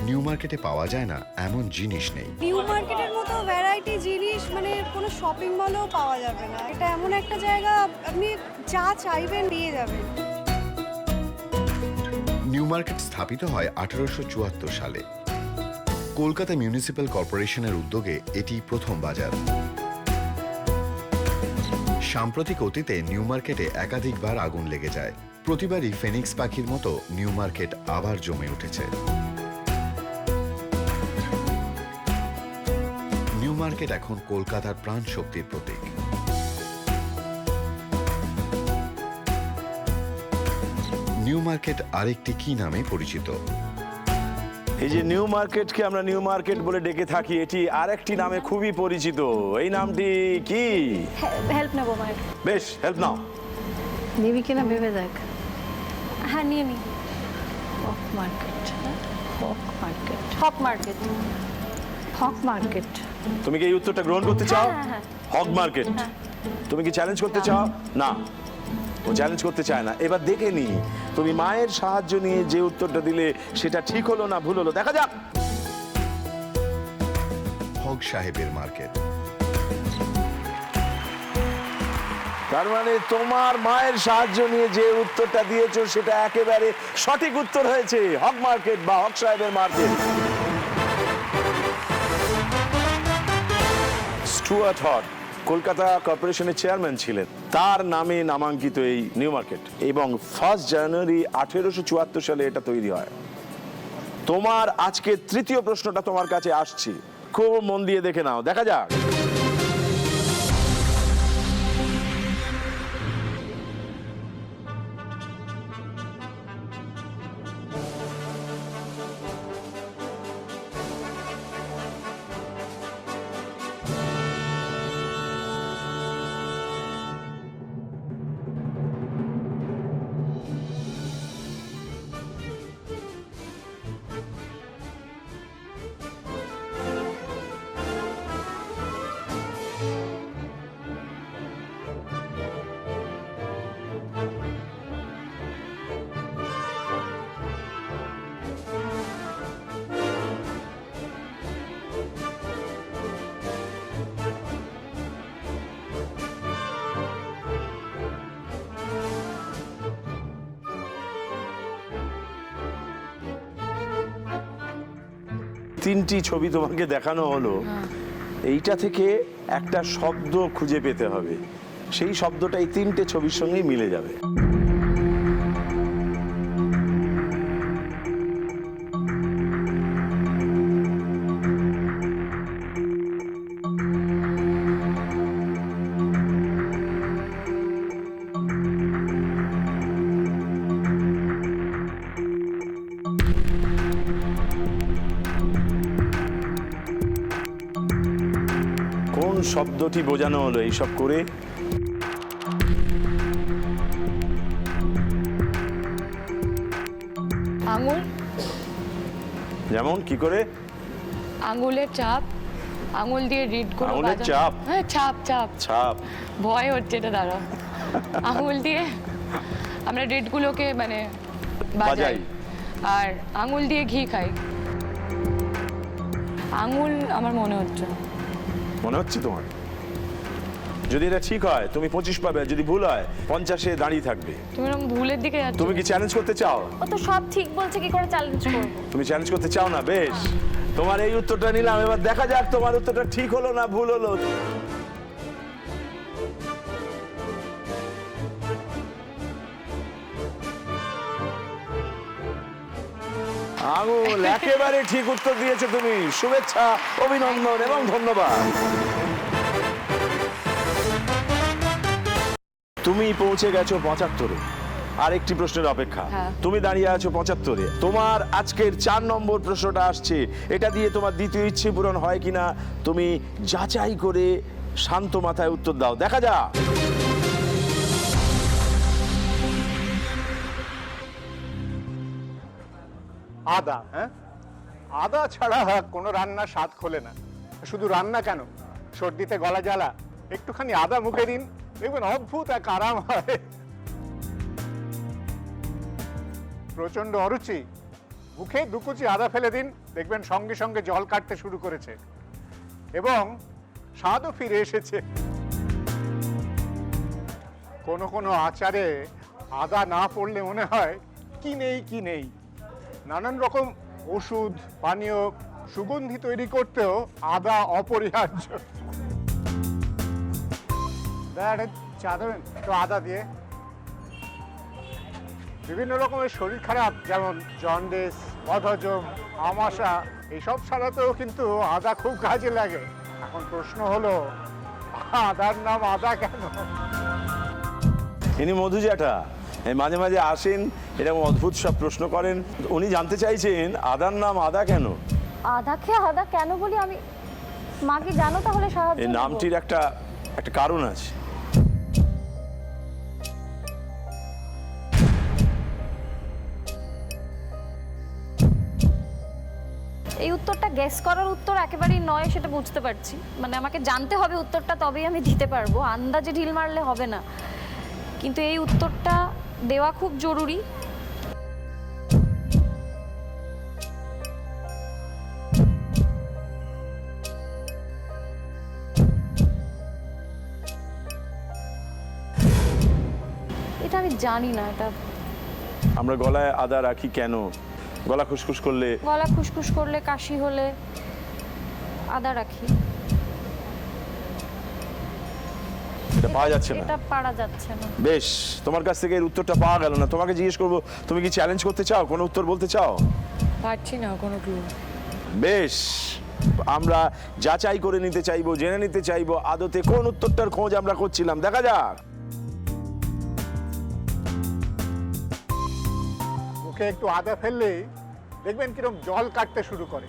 নিউ মার্কেটে পাওয়া যায় না এমন জিনিস নেই। নিউ মার্কেটের মতো ভ্যারাইটি জিনিস মানে কোনো শপিং মলেও পাওয়া যাবে না। এটা এমন একটা জায়গা, আপনি যা চাইবেন নিয়ে যাবেন। নিউ মার্কেট স্থাপিত হয় 1874 সালে। কলকাতা মিউনিসিপ্যাল কর্পোরেশনের উদ্যোগে এটি প্রথম বাজার। সাম্প্রতিক অতীতে নিউ মার্কেটে একাধিকবার আগুন লেগে যায়। প্রতিবারই ফেনিক্স পাখির মতো নিউ মার্কেট আবার জমে উঠেছে। নিউ মার্কেট এখন কলকাতার প্রাণ শক্তির প্রতীক। নিউ মার্কেট আরেকটি কি নামে পরিচিত? এই যে নিউ মার্কেটকে আমরা নিউ মার্কেট বলে ডেকে থাকি, এটি আরেকটি নামে খুবই পরিচিত। এই নামটি কি? হেল্প নেবো মায়ের। বেশ, হেল্প নাও। নিবি কিনা ভেবে দেখ। হ্যাঁ, নিয়ে নি। হক মার্কেট, হক মার্কেট, হক মার্কেট, হক মার্কেট। তুমি কি এই উত্তরটা গ্রহণ করতে চাও? হ্যাঁ। হক মার্কেট। তুমি কি চ্যালেঞ্জ করতে চাও? না, ও চ্যালেঞ্জ করতে চায় না। এবার দেখে নি তুমি মায়ের সাহায্য নিয়ে যে উত্তরটা দিলে সেটা ঠিক হলো না ভুল হলো, দেখা যাক। হক সাহেবের মার্কেট। তার মানে তোমার মায়ের সাহায্য নিয়ে যে উত্তরটা দিয়েছো সেটা একেবারে সঠিক উত্তর হয়েছে, হক মার্কেট বা হক সাহেবের মার্কেট। স্টুয়ার্ট হক কলকাতা কর্পোরেশনের চেয়ারম্যান ছিলেন, তার নামে নামাঙ্কিত এই নিউ মার্কেট, এবং 1 জানুয়ারি 1874 সালে এটা তৈরি হয়। তোমার আজকে তৃতীয় প্রশ্নটা তোমার কাছে আসছি, খুব মন দিয়ে দেখে নাও, দেখা যাক। তিনটি ছবি তোমাকে দেখানো হলো, এইটা থেকে একটা শব্দ খুঁজে পেতে হবে, সেই শব্দটা এই তিনটে ছবির সঙ্গেই মিলে যাবে। কোন শব্দটি বোঝানো হলো এইসব করে? আঙুল। যেমন কি করে? আঙুলের ছাপ, আঙুল দিয়ে রিড করে আঙুলের চাপ? হ্যাঁ, ছাপ ছাপ ছাপ। ভয় হচ্ছে এটা, দাঁড়াও। আঙুল দিয়ে আমরা রিডগুলোকে মানে বাজাই, আর আঙুল দিয়ে ঘি খাই। আঙুল আমার মনে হচ্ছে। মনে হচ্ছে তোমার? যদি এটা ঠিক হয় তুমি 25 পাবে, যদি ভুল হয় 50-এ দাঁড়িয়ে থাকবে। তুমি এরকম ভুলের দিকে যাচ্ছ। তুমি কি চ্যালেঞ্জ করতে চাও? ও তো সব ঠিক বলছে, কি করে চ্যালেঞ্জ করব? তুমি চ্যালেঞ্জ করতে চাও না? বেশ, তোমার এই উত্তরটা নিলাম, এবার দেখা যাক তোমার উত্তরটা ঠিক হলো না ভুল হলো। আঙুল, একেবারে ঠিক উত্তর দিয়েছো তুমি। শুভেচ্ছা, অভিনন্দন এবং ধন্যবাদ। তুমি পৌঁছে গেছো 75-এ। আর একটি প্রশ্নের অপেক্ষা। তুমি দাঁড়িয়ে আছো 75-এ। তোমার আজকের 4 নম্বর প্রশ্নটা আসছে। এটা দিয়ে তোমার দ্বিতীয় ইচ্ছে পূরণ হয় কিনা তুমি যাচাই করে শান্ত মাথায় উত্তর দাও, দেখা যাক। আদা, হ্যাঁ, আদা ছাড়া কোনো রান্নার স্বাদ খোলে না। শুধু রান্না কেন, সর্দিতে গলা জ্বালা, একটুখানি আদা মুখে দিন, দেখবেন অদ্ভুত এক আরাম হয়। প্রচন্ড অরুচি, মুখে 2 কুচি আদা ফেলে দিন, দেখবেন সঙ্গে সঙ্গে জল কাটতে শুরু করেছে এবং স্বাদও ফিরে এসেছে। কোনো কোনো আচারে আদা না পড়লে মনে হয় কি নেই কি নেই। নানান রকম ওষুধ, পানীয়, সুগন্ধি তৈরি করতেও আদা অপরিহার্য। চা দেবেন তো আদা দিয়ে? বিভিন্ন রকমের শরীর খারাপ, যেমন জন্ডিস, বদহজম, আমাশা, এইসব ছাড়াতেও কিন্তু আদা খুব কাজে লাগে। এখন প্রশ্ন হলো, আদার নাম আদা কেন? ইনি মধু জ্যাঠা, মাঝে মাঝে আসেন, এরকম অদ্ভুত সব প্রশ্ন করেন। উনি জানতে চাইছেন আদার নাম আদা কেন। আদাকে আদা কেন বলি আমি, মা কি জানো তাহলে সাহায্য এই করো। নামটির একটা কারণ আছে। এই উত্তরটা গেস করার উত্তর একেবারেই নয়, সেটা বুঝতে পারছি। মানে আমাকে জানতে হবে উত্তরটা, তবেই আমি দিতে পারবো, আন্দাজে ঢিল মারলে হবে না। কিন্তু এই উত্তরটা দেওয়া খুব জরুরি। এটা আমি জানি না। এটা আমরা গলায় আদা রাখি কেন? গলা খুসখুস করলে, গলা খুসখুস করলে, কাশি হলে আদা রাখি। এটা পাওয়া যাচ্ছে না, এটা পারা যাচ্ছে না। বেশ, তোমার কাছ থেকে এর উত্তরটা পাওয়া গেল না। তোমাকে জিজ্ঞেস করবো, তুমি কি চ্যালেঞ্জ করতে চাও, কোনো উত্তর বলতে চাও? পারছি না কোনো ক্লু। বেশ, আমরা যাচাই করে নিতে চাইবো, জেনে নিতে চাইবো আদতে কোন উত্তরটার খোঁজ আমরা করছিলাম। দেখা যাক। মুখে একটু আদা ফেললে দেখবেন কিরকম জল কাটতে শুরু করে,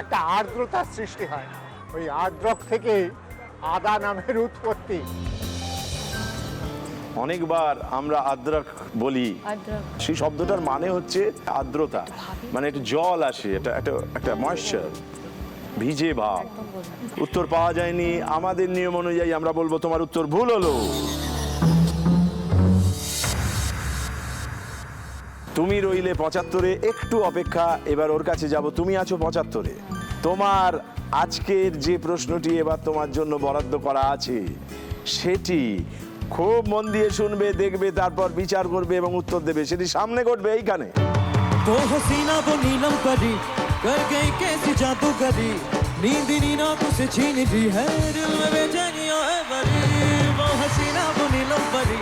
একটা আর্দ্রতার সৃষ্টি হয়। ওই আর্দ্রক থেকে আদা নামের উৎপত্তি। অনেকবার আমরা আদ্রক বলি, আদ্রক সেই শব্দটার মানে হচ্ছে আর্দ্রতা, মানে একটা জল আসে, একটা ময়েশ্চার, ভিজে ভাব। উত্তর পাওয়া যায়নি। আমাদের নিয়ম অনুযায়ী আমরা বলবো তোমার উত্তর ভুল হলো। তুমি রইলে 75-এ, একটু অপেক্ষা, এবার ওর কাছে যাব। তুমি আছো 75-এ। তোমার আজকের যে প্রশ্নটি এবার তোমার জন্য বরাদ্দ করা আছে, সেটি খুব মন দিয়ে শুনবে, দেখবে, তারপর বিচার করবে এবং উত্তর দেবে। সেটি সামনে ঘটবে এইখানে। वो हसीना वो नीलम परी कर गई कैसी जादूगरी, नींद नींदों से छीन ली है, दिल में बेचैनियां है भरी। वो हसीना वो नीलम परी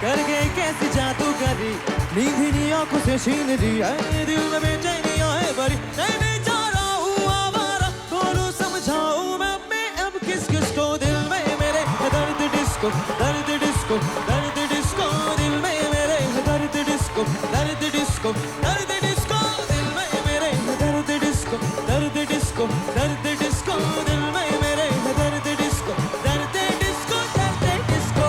कर गई कैसी जादूगरी, नींद नींदों से छीन ली है, दिल में बेचैनियां है भरी। मैं बेचारा हूँ आवारा, बोलूं समझाऊं मैं अब किस किस को, दिल में मेरे दर्द डिस्को, दर्द डिस्को, दर्द डिस्को, दिल में मेरे दर्द डिस्को, दर्द डिस्को, दर्द डिस्को, दिल में मेरे दर्द डिस्को, दर्द डिस्को, दर्द डिस्को, दिल में मेरे दर्द डिस्को, दर्द डिस्को, दर्द डिस्को।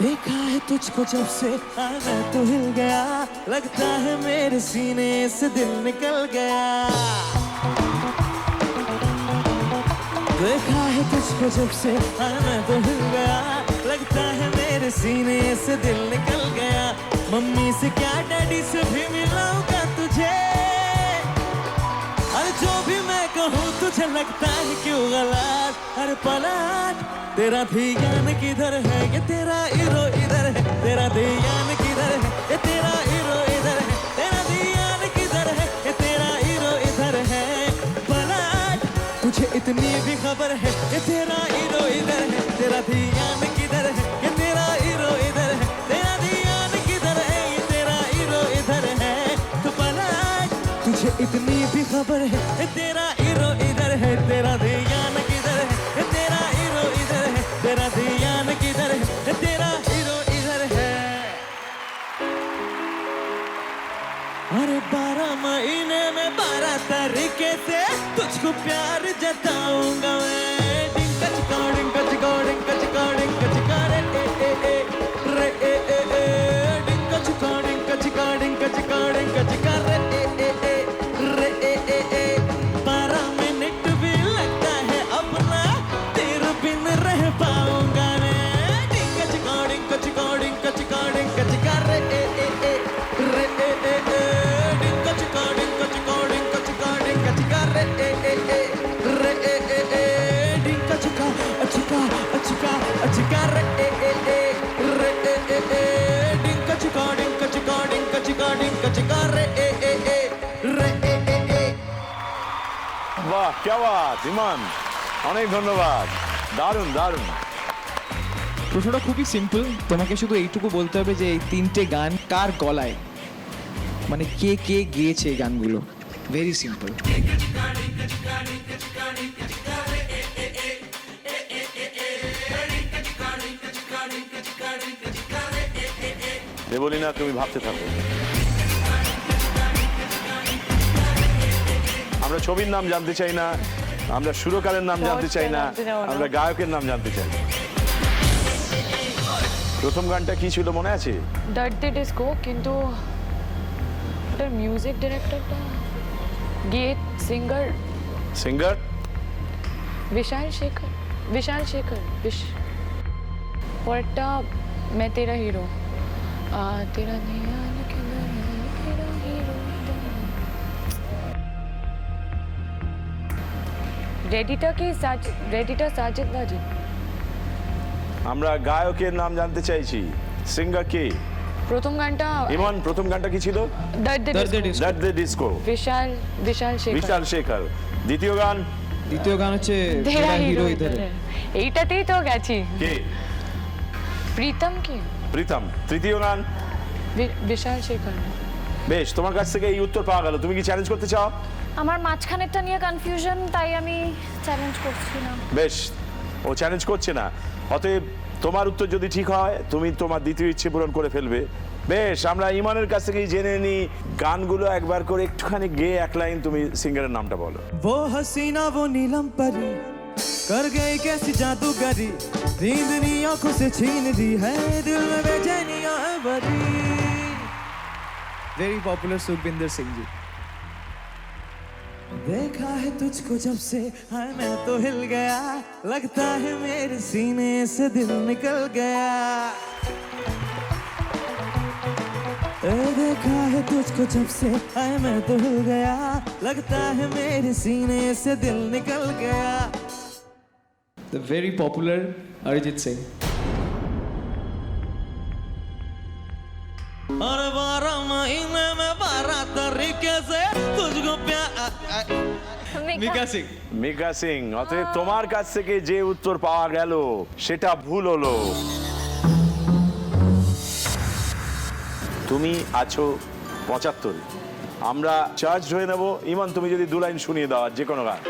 देखा है तुझको जब से मैं तो हिल गया, लगता है मेरे सीने से दिल निकल गया। देखा है तुझको जब से मैं तो हिल गया, लगता है मेरे सीने से दिल निकल गया। मम्मी से क्या डैडी से भी मिलाऊंगा तुझे, और जो भी मैं कहूँ तुझे लगता है क्यों गलत। हर पलट तेरा ध्यान किधर है, ये तेरा हीरो इधर है, तेरा ध्यान किधर है, ये तेरा हीरो इधर है, तेरा ध्यान किधर है, ये तेरा हीरो इधर है। पलट तुझे इतनी भी खबर है, ये तेरा हीरो इधर है, तेरा ध्यान किधर है, ये तेरा हीरो इधर है, तेरा ध्यान किधर है, ये तेरा हीरो इधर है। तो पलट तुझे इतनी भी खबर है तेरा हीरो इधर है तेरा ध्यान किधर है तेरा हीरो इधर है तेरा ध्यान किधर है तेरा हीरो इधर है अरे 12 महीने में 12 तरीके से तुझको प्यार जताऊंगा मैं डिंका चिका डिंका चिका डिंका चिका डिंका चिका रे रे डिंका चिका डिंका चिका डिंका चिका डिंका चिका रे रे 12 मिनट भी लगता है अपना तेरे बिन रह पाऊंगा मैं डिंका चिका डिंका चिका डिंका चिका डिंका चिका रे रे डिंका चिका डिंका चिका डिंका चिका डिंका चिका रे रे डिंका चिका चिका चिका चिका रे रे डिंका चिका डिंका चिका डिंका चिका डिंका चिका रे रे বাহ কে বাত ইমান, অনেক ধন্যবাদ, দারুণ দারুণ। প্রশ্নটা খুবই সিম্পল, তোমাকে শুধু এইটুকু বলতে হবে যে এই তিনটে গান কার গলায়, মানে কে কে গেয়েছে এই গানগুলো, ভেরি সিম্পল। দেবলীনা তুমি ভাবতে থাকো, আমরা ছবির নাম জানতে চাই না, আমরা সুরকারের নাম জানতে চাই না, আমরা গায়কের নাম জানতে চাই। প্রথম গানটা কি ছিল মনে আছে? দর্দ দে ডিস্কো, কিন্তু ওটার মিউজিক ডিরেক্টরটা গীত singer singer Vishal Shekhar point मैं तेरा हीरो तेरा ध्यान किधर है तेरा हीरो रेडिटा साजिद वाजिद। আমরা গায়কের নাম জানতে চাইছি, সিঙ্গার কে? প্রথম গানটা ইমন, প্রথম গানটা কি ছিল? দর্দ দে ডিস্কো, বিশাল শেখর। দ্বিতীয় গান? দ্বিতীয় গান হচ্ছে তেরা হিরো ইধর। এইটাতেই তো গেছি। কে? প্রীতম কি? প্রীতম। তৃতীয় গান? বিশাল শেখর। বেশ, তোমার কাছ থেকে এই উত্তর পাওয়া গেল, তুমি কি চ্যালেঞ্জ করতে চাও? আমার মাঝখানেরটা নিয়ে কনফিউশন, তাই আমি চ্যালেঞ্জ করছি না। বেশ, ও চ্যালেঞ্জ করছে না, অতএব তোমার উত্তর যদি ঠিক হয় তুমি তোমার দ্বিতীয় ইচ্ছে পূরণ করে ফেলবে। বেশ, আমরা ইমানের কাছ থেকেই জেনে নিই গানগুলো একবার করে একটুখানি গেয়ে এক লাইন তুমি সিঙ্গারের নামটা বলো। वो हसीना वो नीलम परी कर गई कैसी जादूगरी नींद नी आंखों से छीन दी है दिल में बेचैनियां है भरी। Very popular Sukhvinder Singh ji. देखा है तुझको जब से हाय मैं तो हिल गया लगता है मेरे सीने से दिल निकल गया। देखा है तुझको जब से हाय मैं तो हिल गया लगता है मेरे सीने से दिल निकल गया। The very popular Arijit Singh। और 12 महीने में 12 तरीके से तुझको प्यार। মিকা সিং। মিকা সিং। অতএব তোমার কাছ থেকে যে উত্তর পাওয়া গেল সেটা ভুল হলো। তুমি আছো 75, আমরা চার্জ হয়ে নেব। ইমান, তুমি যদি 2 লাইন শুনিয়ে দাও যে কোনো গান।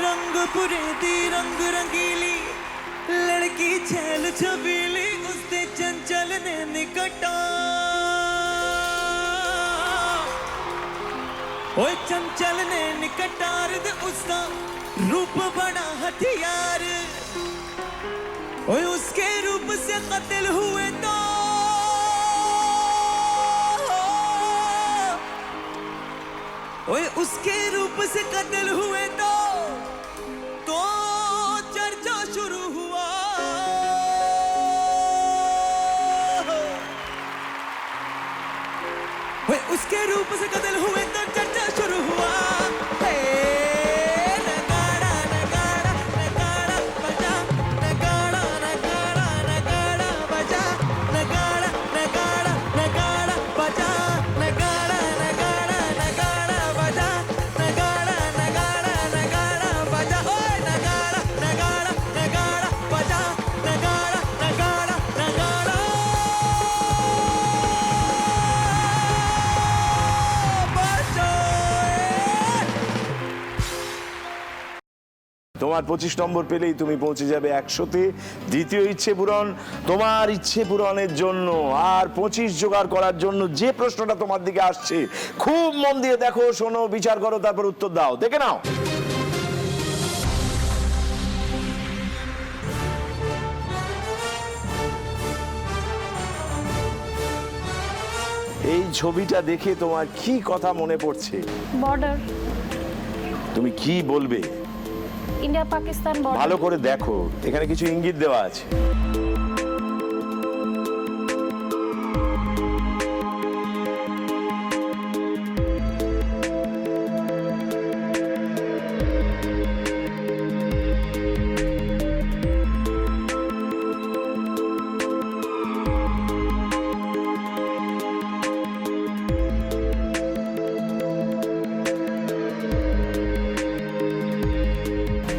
रंगपुरी दी रंग रंगीली लड़की छैल छबीली उससे चंचल ने निकटा ओए चंचल ने निकटार दे उसका रूप बड़ा हथियार ओए उसके रूप से कत्ल हुए तो ओए उसके रूप से कत्ल हुए तो चर्चा शुरू हुआ। ओए उसके रूप से कत्ल हुए तो चर्चा शुरू हुआ। नगाड़ा नगाड़ा नगाड़ा बजा नगाड़ा नगाड़ा नगाड़ा बजा नगाड़ा नगाड़ा नगाड़ा बजा नगाड़ा नगाड़ा नगाड़ा बजा नगाड़ा नगाड़ा नगाड़ा बजा ओए नगाड़ा नगाड़ा नगाड़ा बजा नगाड़ा नगाड़ा नगाड़ा बजा। তোমার 25 নম্বর পেলেই তুমি পৌঁছে যাবে 100-তে। দ্বিতীয় ইচ্ছে পূরণ, তোমার ইচ্ছে পূরণের জন্য আর 25 জোগাড় করার জন্য যে প্রশ্নটা তোমার দিকে আসছে খুব মন দিয়ে দেখো, শোনো, বিচার করো, তারপর উত্তর দাও। দেখে নাও। এই ছবিটা দেখে তোমার কি কথা মনে পড়ছে? বর্ডার, তুমি কি বলবে? India Pakistan border. ভালো করে দেখো, এখানে কিছু ইঙ্গিত দেওয়া আছে।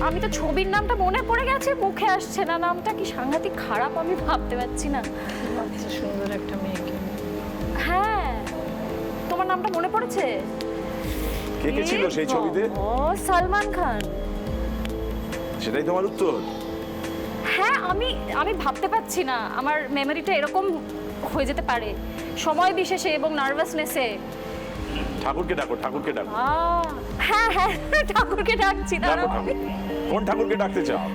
আমি তো ছবির নামটা মনে পড়ে গেছে, মুখে আসছে না। নামটা কি সাংঘাতিক খারাপ, আমি ভাবতে পারছি না। সুন্দর একটা মেয়েকে। হ্যাঁ, তোমার নামটা মনে পড়েছে? কে কে ছিল সেই ছবিতে? ও সালমান খান। সেটাই তোমার উত্তর? হ্যাঁ, আমি ভাবতে পারছি না। আমার মেমোরিটা এরকম হয়ে যেতে পারে সময় বিশেষে এবং নার্ভাসনেসে। ঠাকুরকে ডাকো, ঠাকুরকে ডাকো। হ্যাঁ হ্যাঁ, ঠাকুরকে ডাকছি। ডাকো ঠাকুর। কোন ঠাকুরকে ডাকতে চাও?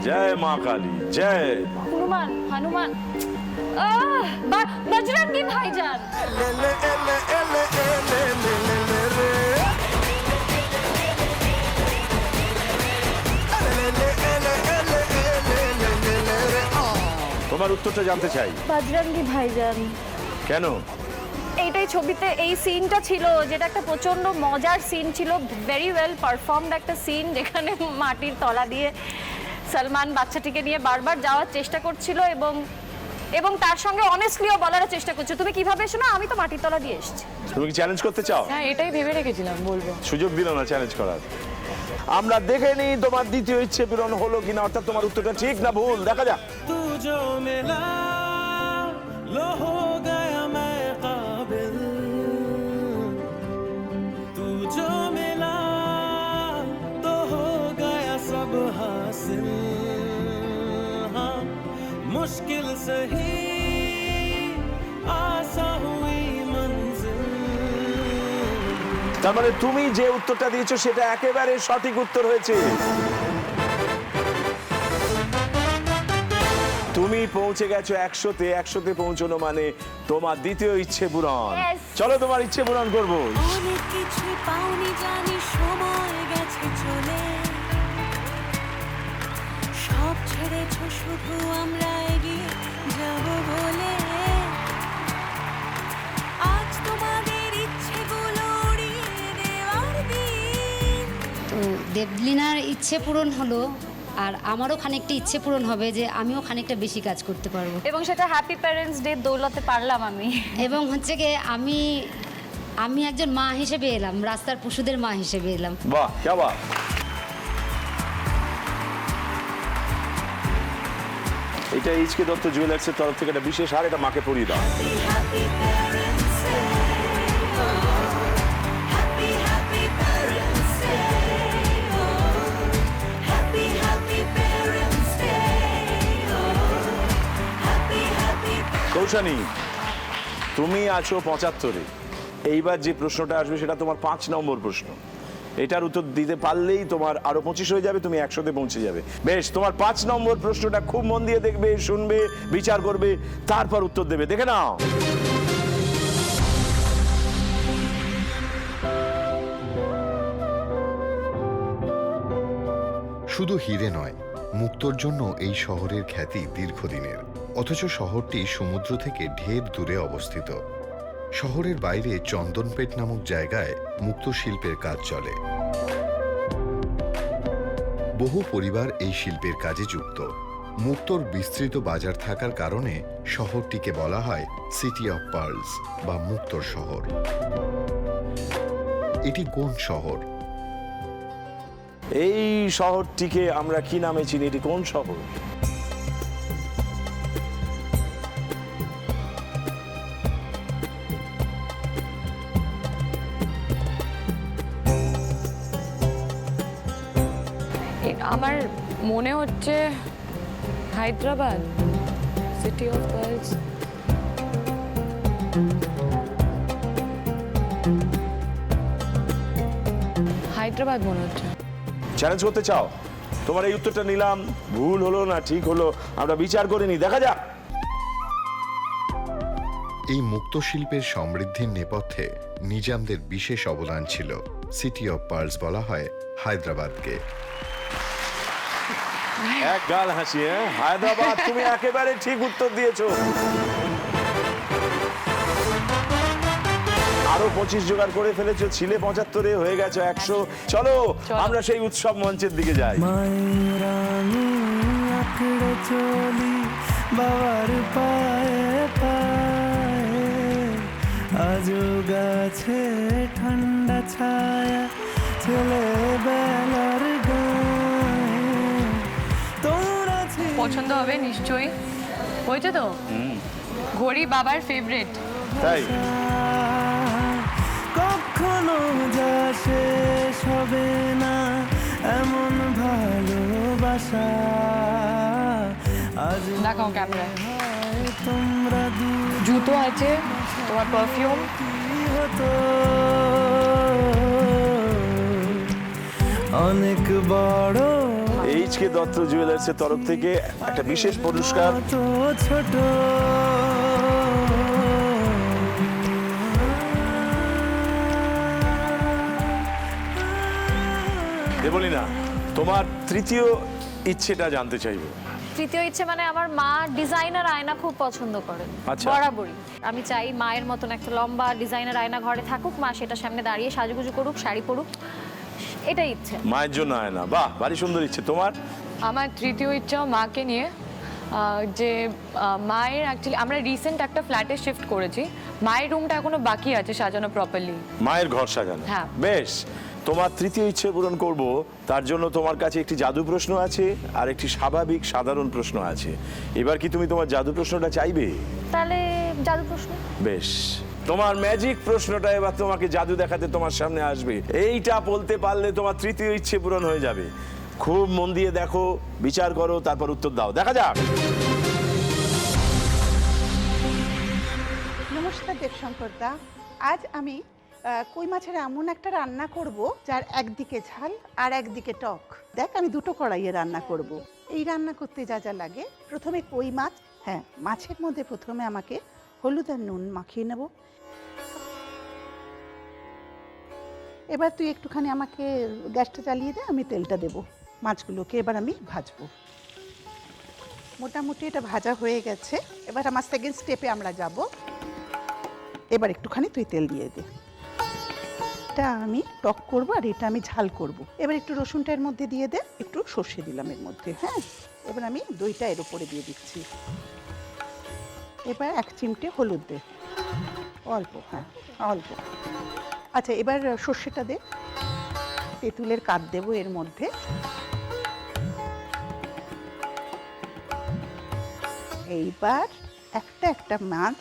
জয় মা কালী, জয় হনুমান, হনুমান, বজরঙ্গী ভাইজান। তোমার উত্তরটা জানতে চাই। বজরঙ্গী ভাইজান। কেন? এইটাই ছবিতে এই সিনটা ছিল, যেটা একটা প্রচন্ড মজার সিন ছিল, ভেরি ওয়েল পারফর্মড একটা সিন, যেখানে মাটির তলা দিয়ে সলমান বাচ্চাটিকে নিয়ে বারবার যাওয়ার চেষ্টা করছিল এবং তার সঙ্গে অনেস্টলিও বলার চেষ্টা করছে, তুমি কিভাবে এসো না, আমি তো মাটির তলা দিয়ে এসেছি। তুমি কি চ্যালেঞ্জ করতে চাও? হ্যাঁ, এটাই ভেবে রেখেছিলাম বলবো। সুযোগ দিল না চ্যালেঞ্জ করার। আমরা দেখে নিই তোমার দ্বিতীয় ইচ্ছে পূরণ হলো কিনা, অর্থাৎ তোমার উত্তরটা ঠিক না ভুল। দেখা যাক। मुश्किल सही आसा हुई मंजिल। তার মানে তুমি যে উত্তরটা দিয়েছো সেটা একেবারে সঠিক উত্তর হয়েছে। তুমি পৌঁছে গেছো 100-তে। 100-তে পৌঁছানো মানে তোমার দ্বিতীয় ইচ্ছে পূরণ। চলো তোমার ইচ্ছে পূরণ করবো। অনেক কিছু পাওনি জানি, সময় গেছে চলে, সব ছেড়েছো শুধু আমরা এগিয়ে যাব বলে। আজ তোমাদের ইচ্ছেগুলো উড়িয়ে দেওয়ার দিন। তো দেবলিনার ইচ্ছে পূরণ হলো, আর আমারও খানিকটা ইচ্ছে পূরণ হবে যে আমিও খানিকটা বেশি কাজ করতে পারবো, এবং সেটা হ্যাপি প্যারেন্টস ডে দৌলতে পারলাম আমি। এবং হচ্ছে কি আমি একজন মা হিসেবে এলাম, রাস্তার পশুদের মা হিসেবে এলাম। বাহ, क्या बात। এটা এইচকে দত্ত জুয়েলার্সের তরফ থেকে একটা বিশেষ হার, এটা মাকে পরিয়ে দাও। কৌশানী, তুমি আছো 75-এ। এইবার যে প্রশ্নটা আসবে সেটা তোমার 5 নম্বর প্রশ্ন। এটার উত্তর দিতে পারলেই তোমার আরো 25 হয়ে যাবে, তুমি 100-তে পৌঁছে যাবে। বেশ, তোমার 5 নম্বর প্রশ্নটা খুব মন দিয়ে দেখবে, শুনবে, বিচার করবে, তারপর উত্তর দেবে। দেখে নাও। শুধু হিরে নয়, মুক্তোর জন্য এই শহরের খ্যাতি দীর্ঘদিনের, অথচ শহরটি সমুদ্র থেকে ঢের দূরে অবস্থিত। শহরের বাইরে চন্দনপেট নামক জায়গায় মুক্তো শিল্পের কাজ চলে। বহু পরিবার এই শিল্পের কাজে যুক্ত। মুক্তোর বিস্তৃত বাজার থাকার কারণে শহরটিকে বলা হয় সিটি অফ পার্লস বা মুক্তোর শহর। এটি কোন শহর? এই শহরটিকে আমরা কি নামে চিনি? এটি কোন শহর? আমার মনে হচ্ছে Hyderabad, city of pearls. Hyderabad মনে হচ্ছে। চ্যালেঞ্জ করতে চাও? তোমার এই উত্তরটা নিলাম, ভুল হলো না ঠিক হলো আমরা বিচার করে নি, দেখা যাক। এই মুক্ত শিল্পের সমৃদ্ধির নেপথ্যে নিজামদের বিশেষ অবদান ছিল। সিটি অফ পার্লস বলা হয় হায়দ্রাবাদকে। এক গাল হাসি, হায়দ্রাবাদ। তুমি একেবারে ঠিক উত্তর দিয়েছো। আরো 25 জোগাড় করে ফেলেছো, ছিলে 75-এ হয়ে গেছে 100। চলো আমরা সেই উৎসব মঞ্চের দিকে যাই। চলি বাবার পায়ে পায়ে, আজও গাছে ঠান্ডা ছায়া ছেলেবেলার গায়ে। তোমরা পছন্দ হবে নিশ্চয়ই, হয়েছে তো? ঘড়ি বাবার ফেভারিট। তাই কখনো যা শেষ হবে না এমন ভালোবাসা। আজ দেখাও ক্যামেরায়। তোমরা জুতো আছে, তোমার পারফিউম। হতো অনেক বড়। এইচকে দত্ত জুয়েলার্সের তরফ থেকে একটা বিশেষ পুরস্কার। ছোট দেবলীনা, তোমার তৃতীয় ইচ্ছেটা জানতে চাইবো। তৃতীয় ইচ্ছে মানে আমার মা ডিজাইনার আয়না খুব পছন্দ করেন আচ্ছা। বরাবরই। আমি চাই মায়ের মতন একটা লম্বা ডিজাইনার আয়না ঘরে থাকুক, মা সেটা সামনে দাঁড়িয়ে সাজুগুজু করুক, শাড়ি পরুক, এটাই ইচ্ছে। মায়ের জন্য আয়না, বাহ, ভারী সুন্দর ইচ্ছে। তোমার? আমার তৃতীয় ইচ্ছাও মাকে নিয়ে, যে মায়ের অ্যাকচুয়ালি আমরা রিসেন্ট একটা ফ্ল্যাটে শিফট করেছি, মায়ের রুমটা এখনো বাকি আছে সাজানো প্রপারলি। মায়ের ঘর সাজানো, হ্যাঁ। বেশ। তোমার তৃতীয় ইচ্ছে পূরণ করব, তার জন্য তোমার কাছে একটি জাদু প্রশ্ন আছে আর একটি স্বাভাবিক সাধারণ প্রশ্ন আছে। এবার কি তুমি তোমার জাদু প্রশ্নটা চাইবে? তাহলে জাদু প্রশ্ন। বেশ, তোমার ম্যাজিক প্রশ্নটা এবার তোমাকে জাদু দেখাতে তোমার সামনে আসবে। এইটা বলতে পারলে তোমার তৃতীয় ইচ্ছে পূরণ হয়ে যাবে। খুব মন দিয়ে দেখো, বিচার করো, তারপর উত্তর দাও, দেখা যাক। নমস্কার দেবশঙ্কর দা, আজ আমি কই মাছের এমন একটা রান্না করব যার একদিকে ঝাল আর একদিকে টক। দেখ, আমি দুটো কড়াইয়ে রান্না করব। এই রান্না করতে যা যা লাগে, প্রথমে কই মাছ, হ্যাঁ মাছের মধ্যে প্রথমে আমাকে হলুদ আর নুন মাখিয়ে নেব। এবার তুই একটুখানি আমাকে গ্যাসটা চালিয়ে দে, আমি তেলটা দেব। মাছগুলোকে এবার আমি ভাজবো। মোটামুটি এটা ভাজা হয়ে গেছে। এবার আমার সেকেন্ড স্টেপে আমরা যাব। এবার একটুখানি তুই তেল দিয়ে দে। এটা আমি টক করব আর এটা আমি ঝাল করব। এবার একটু রসুনটা এর মধ্যে দিয়ে দে, একটু সর্ষে দিলাম এর মধ্যে। হ্যাঁ, এবার আমি দইটা এর উপরে দিয়ে দিচ্ছি। এবার 1 চিমটে হলুদ দে, অল্প, হ্যাঁ অল্প। আচ্ছা, এবার সর্ষেটা দে, তেঁতুলের কাঠ দেবো এর মধ্যে। এইবার একটা একটা মাছ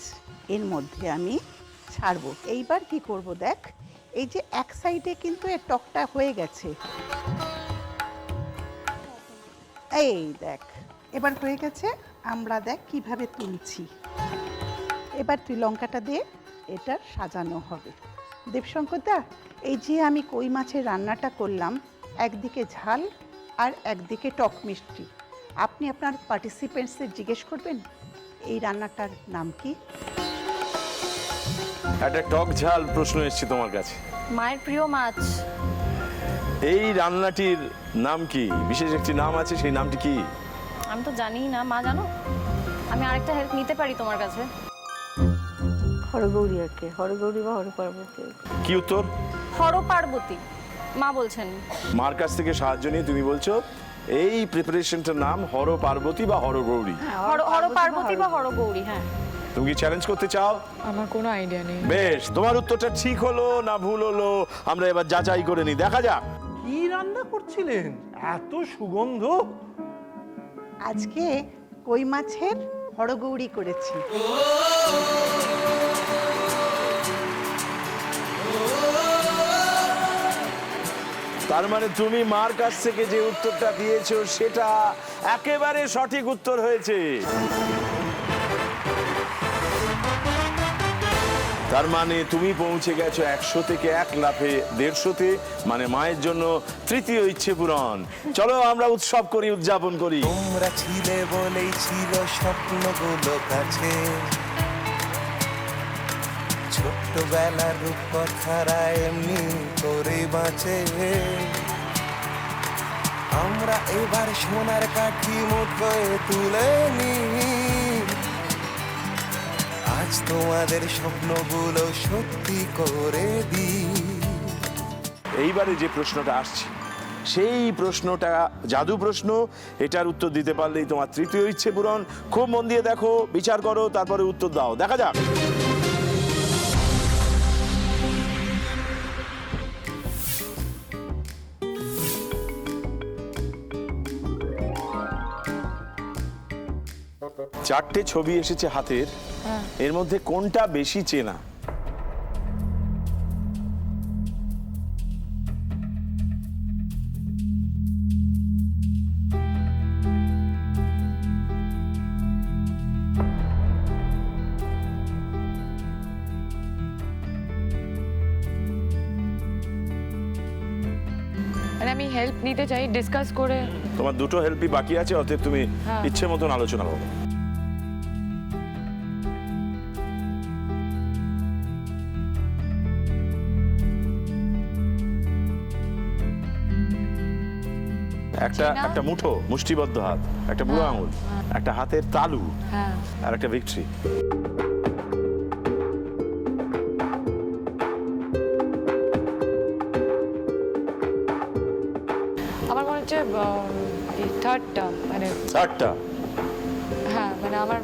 এর মধ্যে আমি ছাড়বো। এইবার কি করব দেখ, এই যে এক সাইডে কিন্তু এর টকটা হয়ে গেছে, এই দেখ এবার হয়ে গেছে। আমরা দেখ কিভাবে তুলছি। এবার তুই লঙ্কাটা দে, এটা সাজানো হবে। দেবশঙ্কর দা, এই যে আমি কই মাছের রান্নাটা করলাম, একদিকে ঝাল আর একদিকে টক মিষ্টি, আপনি আপনার পার্টিসিপেন্টসদের জিজ্ঞেস করবেন এই রান্নাটার নাম কি? একটা টক ঝাল প্রশ্ন এসেছে তোমার কাছে। মায়ের প্রিয় মাছ। এই রান্নাটির নাম কি? বিশেষ একটি নাম আছে, সেই নামটি কি? আমি তো জানি না, মা জানো? আমি আরেকটা হেল্প নিতে পারি তোমার কাছে। হরগৌরী আর কে, হরগৌরী বা হরপার্বতী। কি উত্তর? হরপার্বতী মা বলছেন। মার কাছ থেকে সাহায্য নিয়ে তুমি বলছো এই প্রিপারেশনটার নাম হরপার্বতী বা হরগৌরী। হরপার্বতী বা হরগৌরী, হ্যাঁ। তুমি কি চ্যালেঞ্জ করতে চাও? আমার কোনো আইডিয়া নেই। বেশ, তোমার উত্তরটা ঠিক হলো না ভুল হলো আমরা এবার যাচাই করে নিই, দেখা যাক। কি রান্না করছিলেন? এত সুগন্ধ। আজকে কই মাছের হরগৌরী করেছি। তার তার মানে তুমি মার কাছ থেকে যে উত্তরটা দিয়েছো সেটা একেবারে সঠিক উত্তর হয়েছে। তার মানে তুমি পৌঁছে গেছো 100 থেকে 1 লাফে 150-তে, মানে মায়ের জন্য তৃতীয় ইচ্ছে পূরণ। চলো আমরা উৎসব করি, উদযাপন করি। তোমরা ছিলে বলেই ছিল স্বপ্নগুলো কাছে, ছোট্টবেলার রূপকথারা এমনি করে বাঁচে। আমরা এবার সোনার কাঠি মুঠোয় তুলে নি, আজ তোমাদের স্বপ্নগুলো সত্যি করে দিই। এইবারে যে প্রশ্নটা আসছে সেই প্রশ্নটা জাদু প্রশ্ন, এটার উত্তর দিতে পারলেই তোমার তৃতীয় ইচ্ছে পূরণ। খুব মন দিয়ে দেখো, বিচার করো, তারপরে উত্তর দাও। দেখা যাক। চারটে ছবি এসেছে হাতের, এর মধ্যে কোনটা বেশি চেনা? মানে আমি হেল্প নিতে চাই, ডিসকাস করে। তোমার দুটো হেল্পই বাকি আছে, অতএব তুমি ইচ্ছে মতন আলোচনা করো। একটা মুঠো, মুষ্টিবদ্ধ হাত, একটা বুড়ো আঙুল, একটা হাতের তালু, আর একটা ভিক্টরি। আমার মনে হচ্ছে থার্ডটা, মানে চারটা। হ্যাঁ, মানে আমার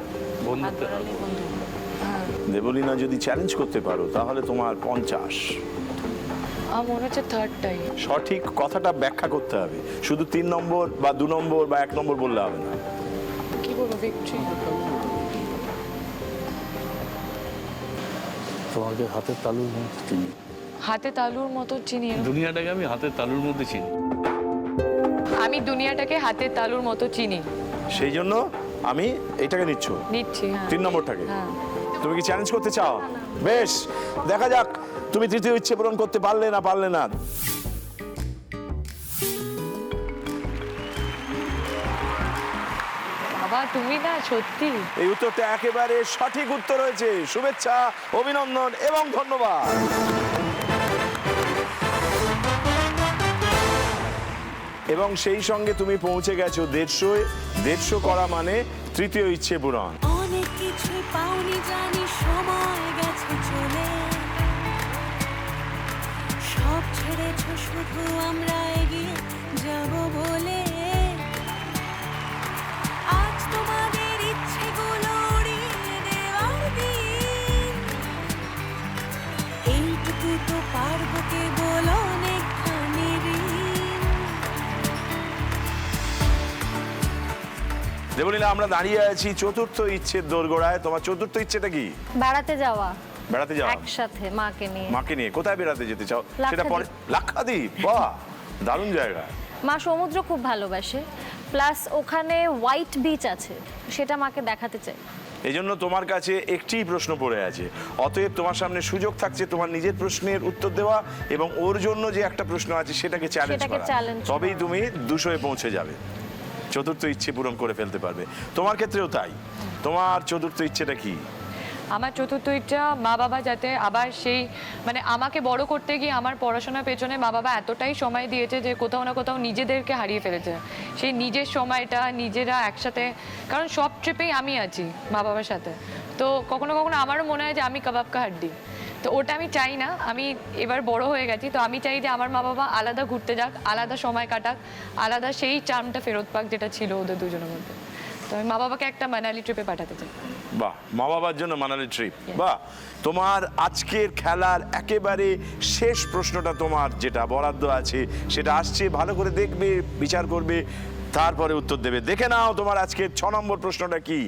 দেবলীনা যদি চ্যালেঞ্জ করতে পারো তাহলে তোমার 50। আমার মনে হচ্ছে থার্ডটাই সঠিক। কথাটা ব্যাখ্যা করতে হবে, শুধু 3 নম্বর বা 2 নম্বর বা 1 নম্বর বললে হবে না। কি বলবো, ভিক্টরি। তোমাকে হাতের তালুর মধ্যে চিনি। হাতে তালুর মতো চিনি? দুনিয়াটাকে আমি হাতের তালুর মধ্যে চিনি। আমি দুনিয়াটাকে হাতের তালুর মতো চিনি, সেই জন্য আমি এইটাকে নিচ্ছি 3 নম্বরটাকে। তুমি কি চ্যালেঞ্জ করতে চাও? বেশ, দেখা যাক তুমি তৃতীয় ইচ্ছে পূরণ করতে পারলে না পারলে না। বাবা তুমি না সত্যি। এই উত্তরটা একেবারে সঠিক উত্তর হয়েছে। শুভেচ্ছা, অভিনন্দন এবং ধন্যবাদ। এবং সেই সঙ্গে তুমি পৌঁছে গেছো 150 করা মানে তৃতীয় ইচ্ছে পূরণ। অনেক কিছু পাওনি জানি, সময় গেছে চলে, সব ছেড়েছো শুধু আমরা এগিয়ে যাব বলে। আজ তোমাদের ইচ্ছেগুলো উড়িয়ে দেওয়ার দিন, এইটুকু তো পারবো কেবল অনেকখানি ঋণ। দেবলীনা, আমরা দাঁড়িয়ে আছি চতুর্থ ইচ্ছের দোরগোড়ায়। তোমার চতুর্থ ইচ্ছেটা কি? বেড়াতে যাওয়া। বেড়াতে যাওয়া একসাথে মাকে নিয়ে। মাকে নিয়ে কোথায় বেড়াতে যেতে চাও? সেটা পরে। লাক্ষাদ্বীপ, বাহ, দারুণ জায়গা। মা সমুদ্র খুব ভালোবাসে, প্লাস ওখানে হোয়াইট বিচ আছে, সেটা মাকে দেখাতে চাই। এই জন্য তোমার কাছে একটি প্রশ্ন পড়ে আছে, অতএব তোমার সামনে সুযোগ থাকছে তোমার নিজের প্রশ্নের উত্তর দেওয়া এবং ওর জন্য যে একটা প্রশ্ন আছে সেটাকে চ্যালেঞ্জ করা। তবেই তুমি 200-এ পৌঁছে যাবে, চতুর্থ ইচ্ছে পূরণ করে ফেলতে পারবে। তোমার ক্ষেত্রেও তাই। তোমার চতুর্থ ইচ্ছেটা কি? আমার চতুর্থ ইচ্ছা, মা বাবা যাতে আবার সেই, মানে আমাকে বড় করতে গিয়ে আমার পড়াশোনার পেছনে মা বাবা এতটাই সময় দিয়েছে যে কোথাও না কোথাও নিজেদেরকে হারিয়ে ফেলেছে। সেই নিজের সময়টা নিজেরা একসাথে, কারণ সব ট্রিপেই আমি আছি মা বাবার সাথে, তো কখনো কখনো আমারও মনে হয় যে আমি কাবাব কা হাড্ডি। তো ওটা আমি চাই না। আমি এবার বড় হয়ে গেছি, তো আমি চাই যে আমার মা বাবা আলাদা ঘুরতে যাক, আলাদা সময় কাটাক, আলাদা সেই চার্মটা ফেরত পাক যেটা ছিল ওদের দুজনের মধ্যে। তো আমি মা বাবাকে একটা মানালি ট্রিপে পাঠাতে চাই। বাহ, মা বাবার জন্য মানালি ট্রিপ। বাহ, তোমার আজকের খেলার একেবারে শেষ প্রশ্নটা তোমার যেটা বরাদ্দ আছে সেটা আসছে, ভালো করে দেখবে, বিচার করবে, তারপরে উত্তর দেবে। দেখে নাও তোমার আজকের 6 নম্বর প্রশ্নটা কি।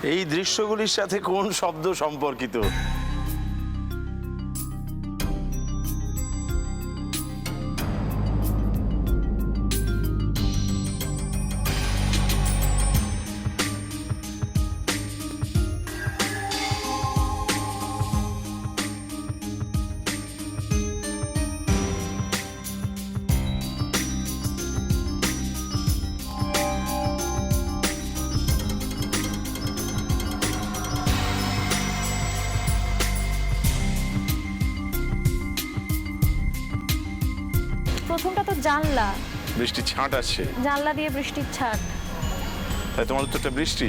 এই দৃশ্যগুলির সাথে কোন শব্দ সম্পর্কিত? প্রথমটা তো জানলা, বৃষ্টির ছাঁট আসছে, জানলা দিয়ে বৃষ্টির ছাট। তাই তোমার উত্তরটা বৃষ্টি।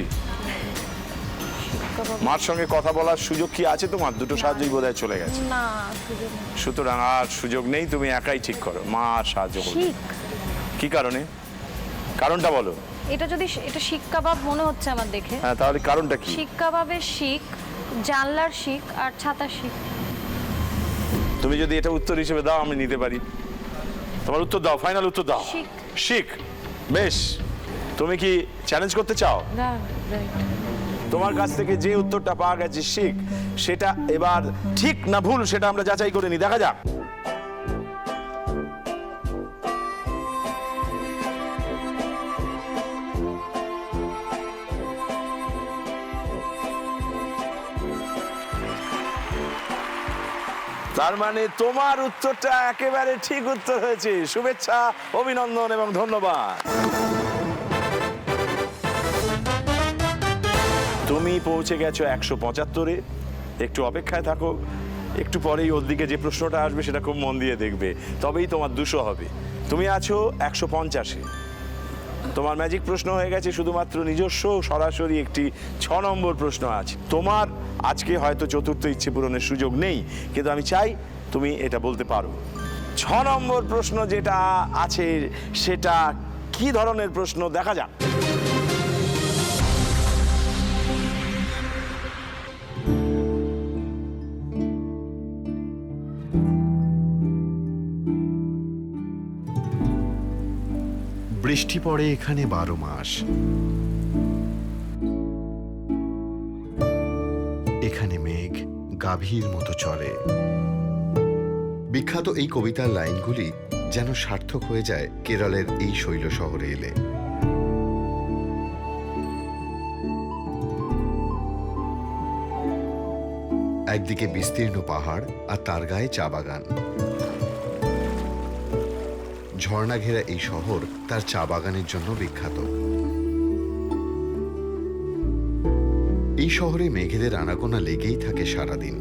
মার সঙ্গে কথা বলার সুযোগ কি আছে তোমার? দুটো সাহায্যই বোধহয় চলে গেছে। না, সুযোগ নেই। সুতরাং আর সুযোগ নেই, তুমি একাই ঠিক করো। মা আর সাহায্য করবে। শিক। কি কারণে? কারণটা বলো। এটা যদি এটা শিক কাবাব মনে হচ্ছে আমার দেখে। হ্যাঁ, তাহলে কারণটা কি? শিক কাবাবের শিক, জানলার শিক আর ছাতা শিক। তুমি যদি এটা উত্তর হিসেবে দাও আমি নিতে পারি। তোমার উত্তর দাও, ফাইনাল উত্তর দাও। শিক। শিক। বেশ, তুমি কি চ্যালেঞ্জ করতে চাও? না, তোমার কাছ থেকে যে উত্তরটা পাওয়া গেছে শিক, সেটা এবার ঠিক না ভুল সেটা আমরা যাচাই করে নি, দেখা যাক। তার মানে তোমার উত্তরটা একেবারে ঠিক উত্তর হয়েছে। শুভেচ্ছা, অভিনন্দন এবং ধন্যবাদ। তুমি পৌঁছে গেছো 175-এ। একটু অপেক্ষায় থাকো, একটু পরেই ওর দিকে যে প্রশ্নটা আসবে সেটা খুব মন দিয়ে দেখবে, তবেই তোমার 200 হবে। তুমি আছো 150-এ। তোমার ম্যাজিক প্রশ্ন হয়ে গেছে, শুধুমাত্র নিজস্ব সরাসরি একটি 6 নম্বর প্রশ্ন আছে। তোমার আজকে হয়তো চতুর্থ ইচ্ছে পূরণের সুযোগ নেই, কিন্তু আমি চাই তুমি এটা বলতে পারো। 6 নম্বর প্রশ্ন যেটা আছে সেটা কি ধরনের প্রশ্ন, দেখা যাক। বৃষ্টি পড়ে এখানে 12 মাস। এখানে মেঘ গাভীর মতো চলে। বিখ্যাত এই কবিতার লাইনগুলি যেন সার্থক হয়ে যায় কেরলের এই শৈল শহরে এলে। একদিকে বিস্তীর্ণ পাহাড় আর তার গায়ে চা বাগান। ঝর্ণা ঘেরা এই শহর তার চা বাগানের জন্য বিখ্যাত। এই শহরে মেঘেদের আনাগোনা লেগেই থাকে সারাদিন।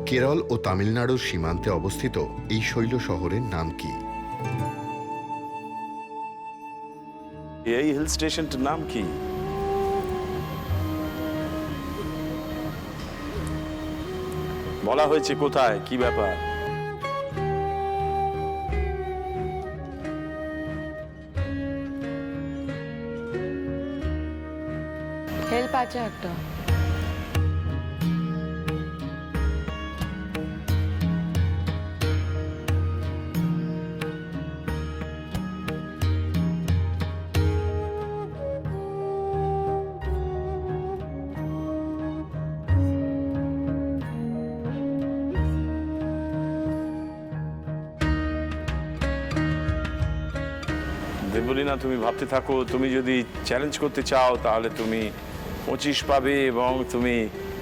কেরল ও তামিলনাড়ুর সীমান্তে অবস্থিত এই শৈল শহরের নাম কি? এই হিল স্টেশনটার নাম কি? বলা হয়েছে কোথায়, কি ব্যাপার? হেল্প আছে একটা। দেবলীনা, তুমি ভাবতে থাকো। তুমি যদি চ্যালেঞ্জ করতে চাও তাহলে তুমি 25 পাবে এবং তুমি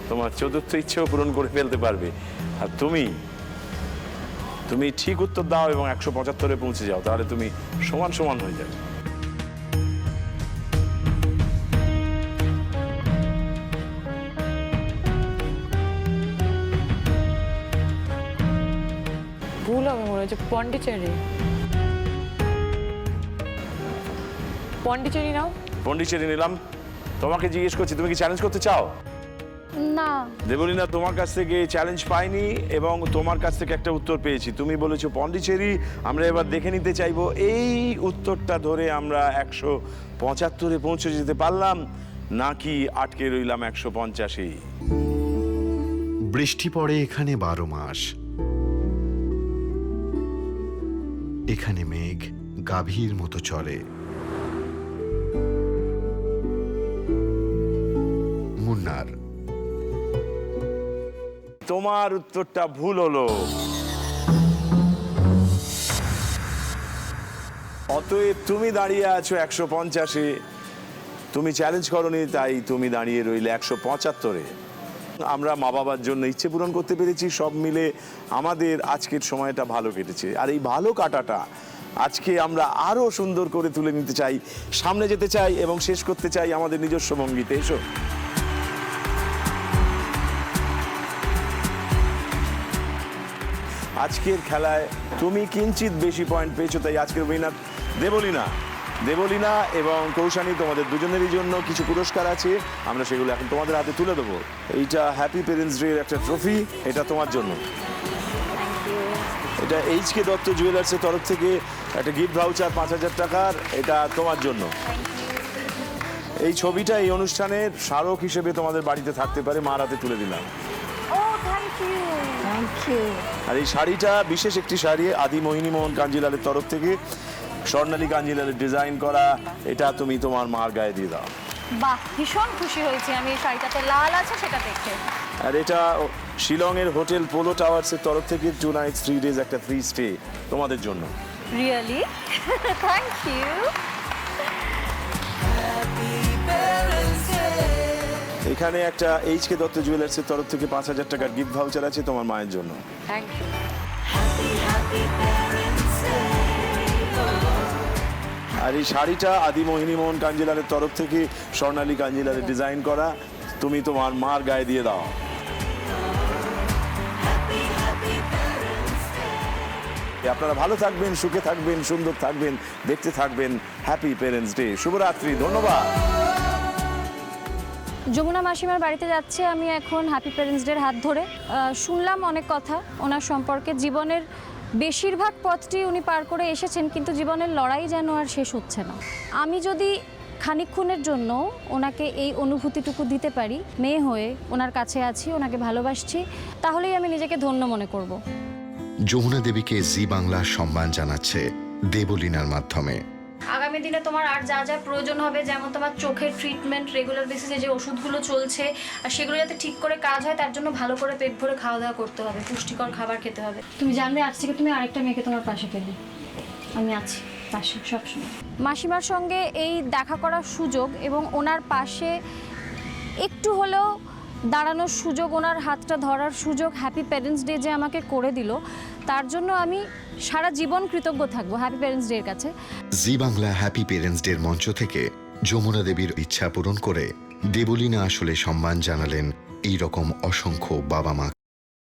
তোমার চতুর্থ ইচ্ছেও পূরণ করে ফেলতে পারবে। আর তুমি ঠিক উত্তর দাও এবং 175-এ পৌঁছে যাও, তাহলে তুমি সমান সমান হয়ে যাবে। ভুল হবে মনে হচ্ছে। পন্ডিচেরি। পন্ডিচেরি নাও। পন্ডিচেরি নিলাম। তোমাকে জিজ্ঞেস করছি, তুমি কি চ্যালেঞ্জ করতে চাও? না। দেবলীনা, তোমার কাছ থেকে চ্যালেঞ্জ পাইনি এবং তোমার কাছ থেকে একটা উত্তর পেয়েছি। তুমি বলেছো পন্ডিচেরি। আমরা এবার দেখে নিতে চাইবো এই উত্তরটা ধরে আমরা 175-এ পৌঁছে যেতে পারলাম নাকি আটকে রইলাম 150-এই। বৃষ্টি পড়ে এখানে 12 মাস। এখানে মেঘ গাভীর মতো চলে। মুন্নার। তোমার উত্তরটা ভুল হলো। অতএব তুমি দাঁড়িয়ে আছো 150-এ, তুমি চ্যালেঞ্জ করনি, তাই তুমি দাঁড়িয়ে রইলে 175-এ। আমরা মা বাবার জন্য ইচ্ছে পূরণ করতে পেরেছি, সব মিলে আমাদের আজকের সময়টা ভালো কেটেছে। আর এই ভালো কাটাটা আজকে আমরা আরো সুন্দর করে তুলে নিতে চাই, সামনে যেতে চাই এবং শেষ করতে চাই আমাদের নিজস্ব ভঙ্গিতে। এসো। আজকের খেলায় তুমি কিঞ্চিত বেশি পয়েন্ট পেয়েছো, তাই আজকের উইনার দেবলীনা এবং কৌশানী, তোমাদের দুজনেরই জন্য কিছু পুরস্কার আছে, আমরা সেগুলো এখন তোমাদের হাতে তুলে দেবো। এইটা হ্যাপি পেরেন্টস ডে এর একটা ট্রফি, এটা তোমার জন্য। এটা এইচকে দত্ত জুয়েলার্সের তরফ থেকে একটা গিফট ভাউচার 5000 টাকার, এটা তোমার জন্য। এই ছবিটা এই অনুষ্ঠানের স্মারক হিসেবে তোমাদের বাড়িতে থাকতে পারে, মার হাতে তুলে দিলাম। আর এই শাড়িটা বিশেষ একটি শাড়ি, আদি মোহিনী মোহন কাঞ্জিলালের তরফ থেকে স্বর্ণালী কাঞ্জিলালের ডিজাইন করা, এটা তুমি তোমার মার গায়ে দিয়ে দাও। বাহ, ভীষণ খুশি হয়েছি আমি এই শাড়িটাতে লাল আছে সেটা দেখে। আর এটা শিলংয়ের হোটেল পোলো টাওয়ার্সের তরফ থেকে 2 nights 3 days একটা ফ্রি স্টে তোমাদের জন্য। রিয়েলি? Thank you. এখানে একটা এইচকে দত্ত জুয়েলার্সের তরফ থেকে 5000 টাকার গিফট ভাউচার আছে তোমার মায়ের জন্য। Thank you. আর এই শাড়িটা আদি মোহিনী মোহন কাঞ্জিলালের তরফ থেকে স্বর্ণালী কাঞ্জিলালের ডিজাইন করা, তুমি তোমার মার গায়ে দিয়ে দাও। আপনারা ভালো থাকবেন, সুখে থাকবেন, সুন্দর থাকবেন, দেখতে থাকবেন হ্যাপি পেরেন্টস ডে। শুভরাত্রি, ধন্যবাদ। যমুনা মাসিমার বাড়িতে যাচ্ছি আমি এখন হ্যাপি পেরেন্টস ডের হাত ধরে। শুনলাম অনেক কথা ওনার সম্পর্কে, জীবনের বেশিরভাগ পথটি উনি পার করে এসেছেন, কিন্তু জীবনের লড়াই যেন আর শেষ হচ্ছে না। আমি যদি খানিকক্ষণের জন্য ওনাকে এই অনুভূতিটুকু দিতে পারি, মেয়ে হয়ে ওনার কাছে আছি, ওনাকে ভালোবাসছি, তাহলেই আমি নিজেকে ধন্য মনে করব। যমুনা দেবীকে জি বাংলা সম্মান জানাচ্ছে দেবলীনার মাধ্যমে। আগামী দিনে তোমার আর যা যা প্রয়োজন হবে, যেমন তোমার চোখের ট্রিটমেন্ট, রেগুলার বেসিসে যে ওষুধগুলো চলছে, আর সেগুলো যাতে ঠিক করে কাজ হয় তার জন্য ভালো করে পেট ভরে খাওয়া দাওয়া করতে হবে, পুষ্টিকর খাবার খেতে হবে। তুমি জানবে আজ থেকে তুমি আরেকটা মেয়েকে তোমার পাশে পেলে, আমি আছি পাশে সবসময়। মাসিমার সঙ্গে এই দেখা করার সুযোগ এবং ওনার পাশে একটু হলেও দাঁড়ানোর সুযোগ, ওনার হাতটা ধরার সুযোগ হ্যাপি প্যারেন্টস ডে যে আমাকে করে দিল, তার জন্য আমি সারা জীবন কৃতজ্ঞ থাকবো হ্যাপি প্যারেন্টস ডে এর কাছে। জি বাংলা হ্যাপি পেরেন্টস ডের মঞ্চ থেকে যমুনা দেবীর ইচ্ছা পূরণ করে দেবলীনা আসলে সম্মান জানালেন এই রকম অসংখ্য বাবা মা।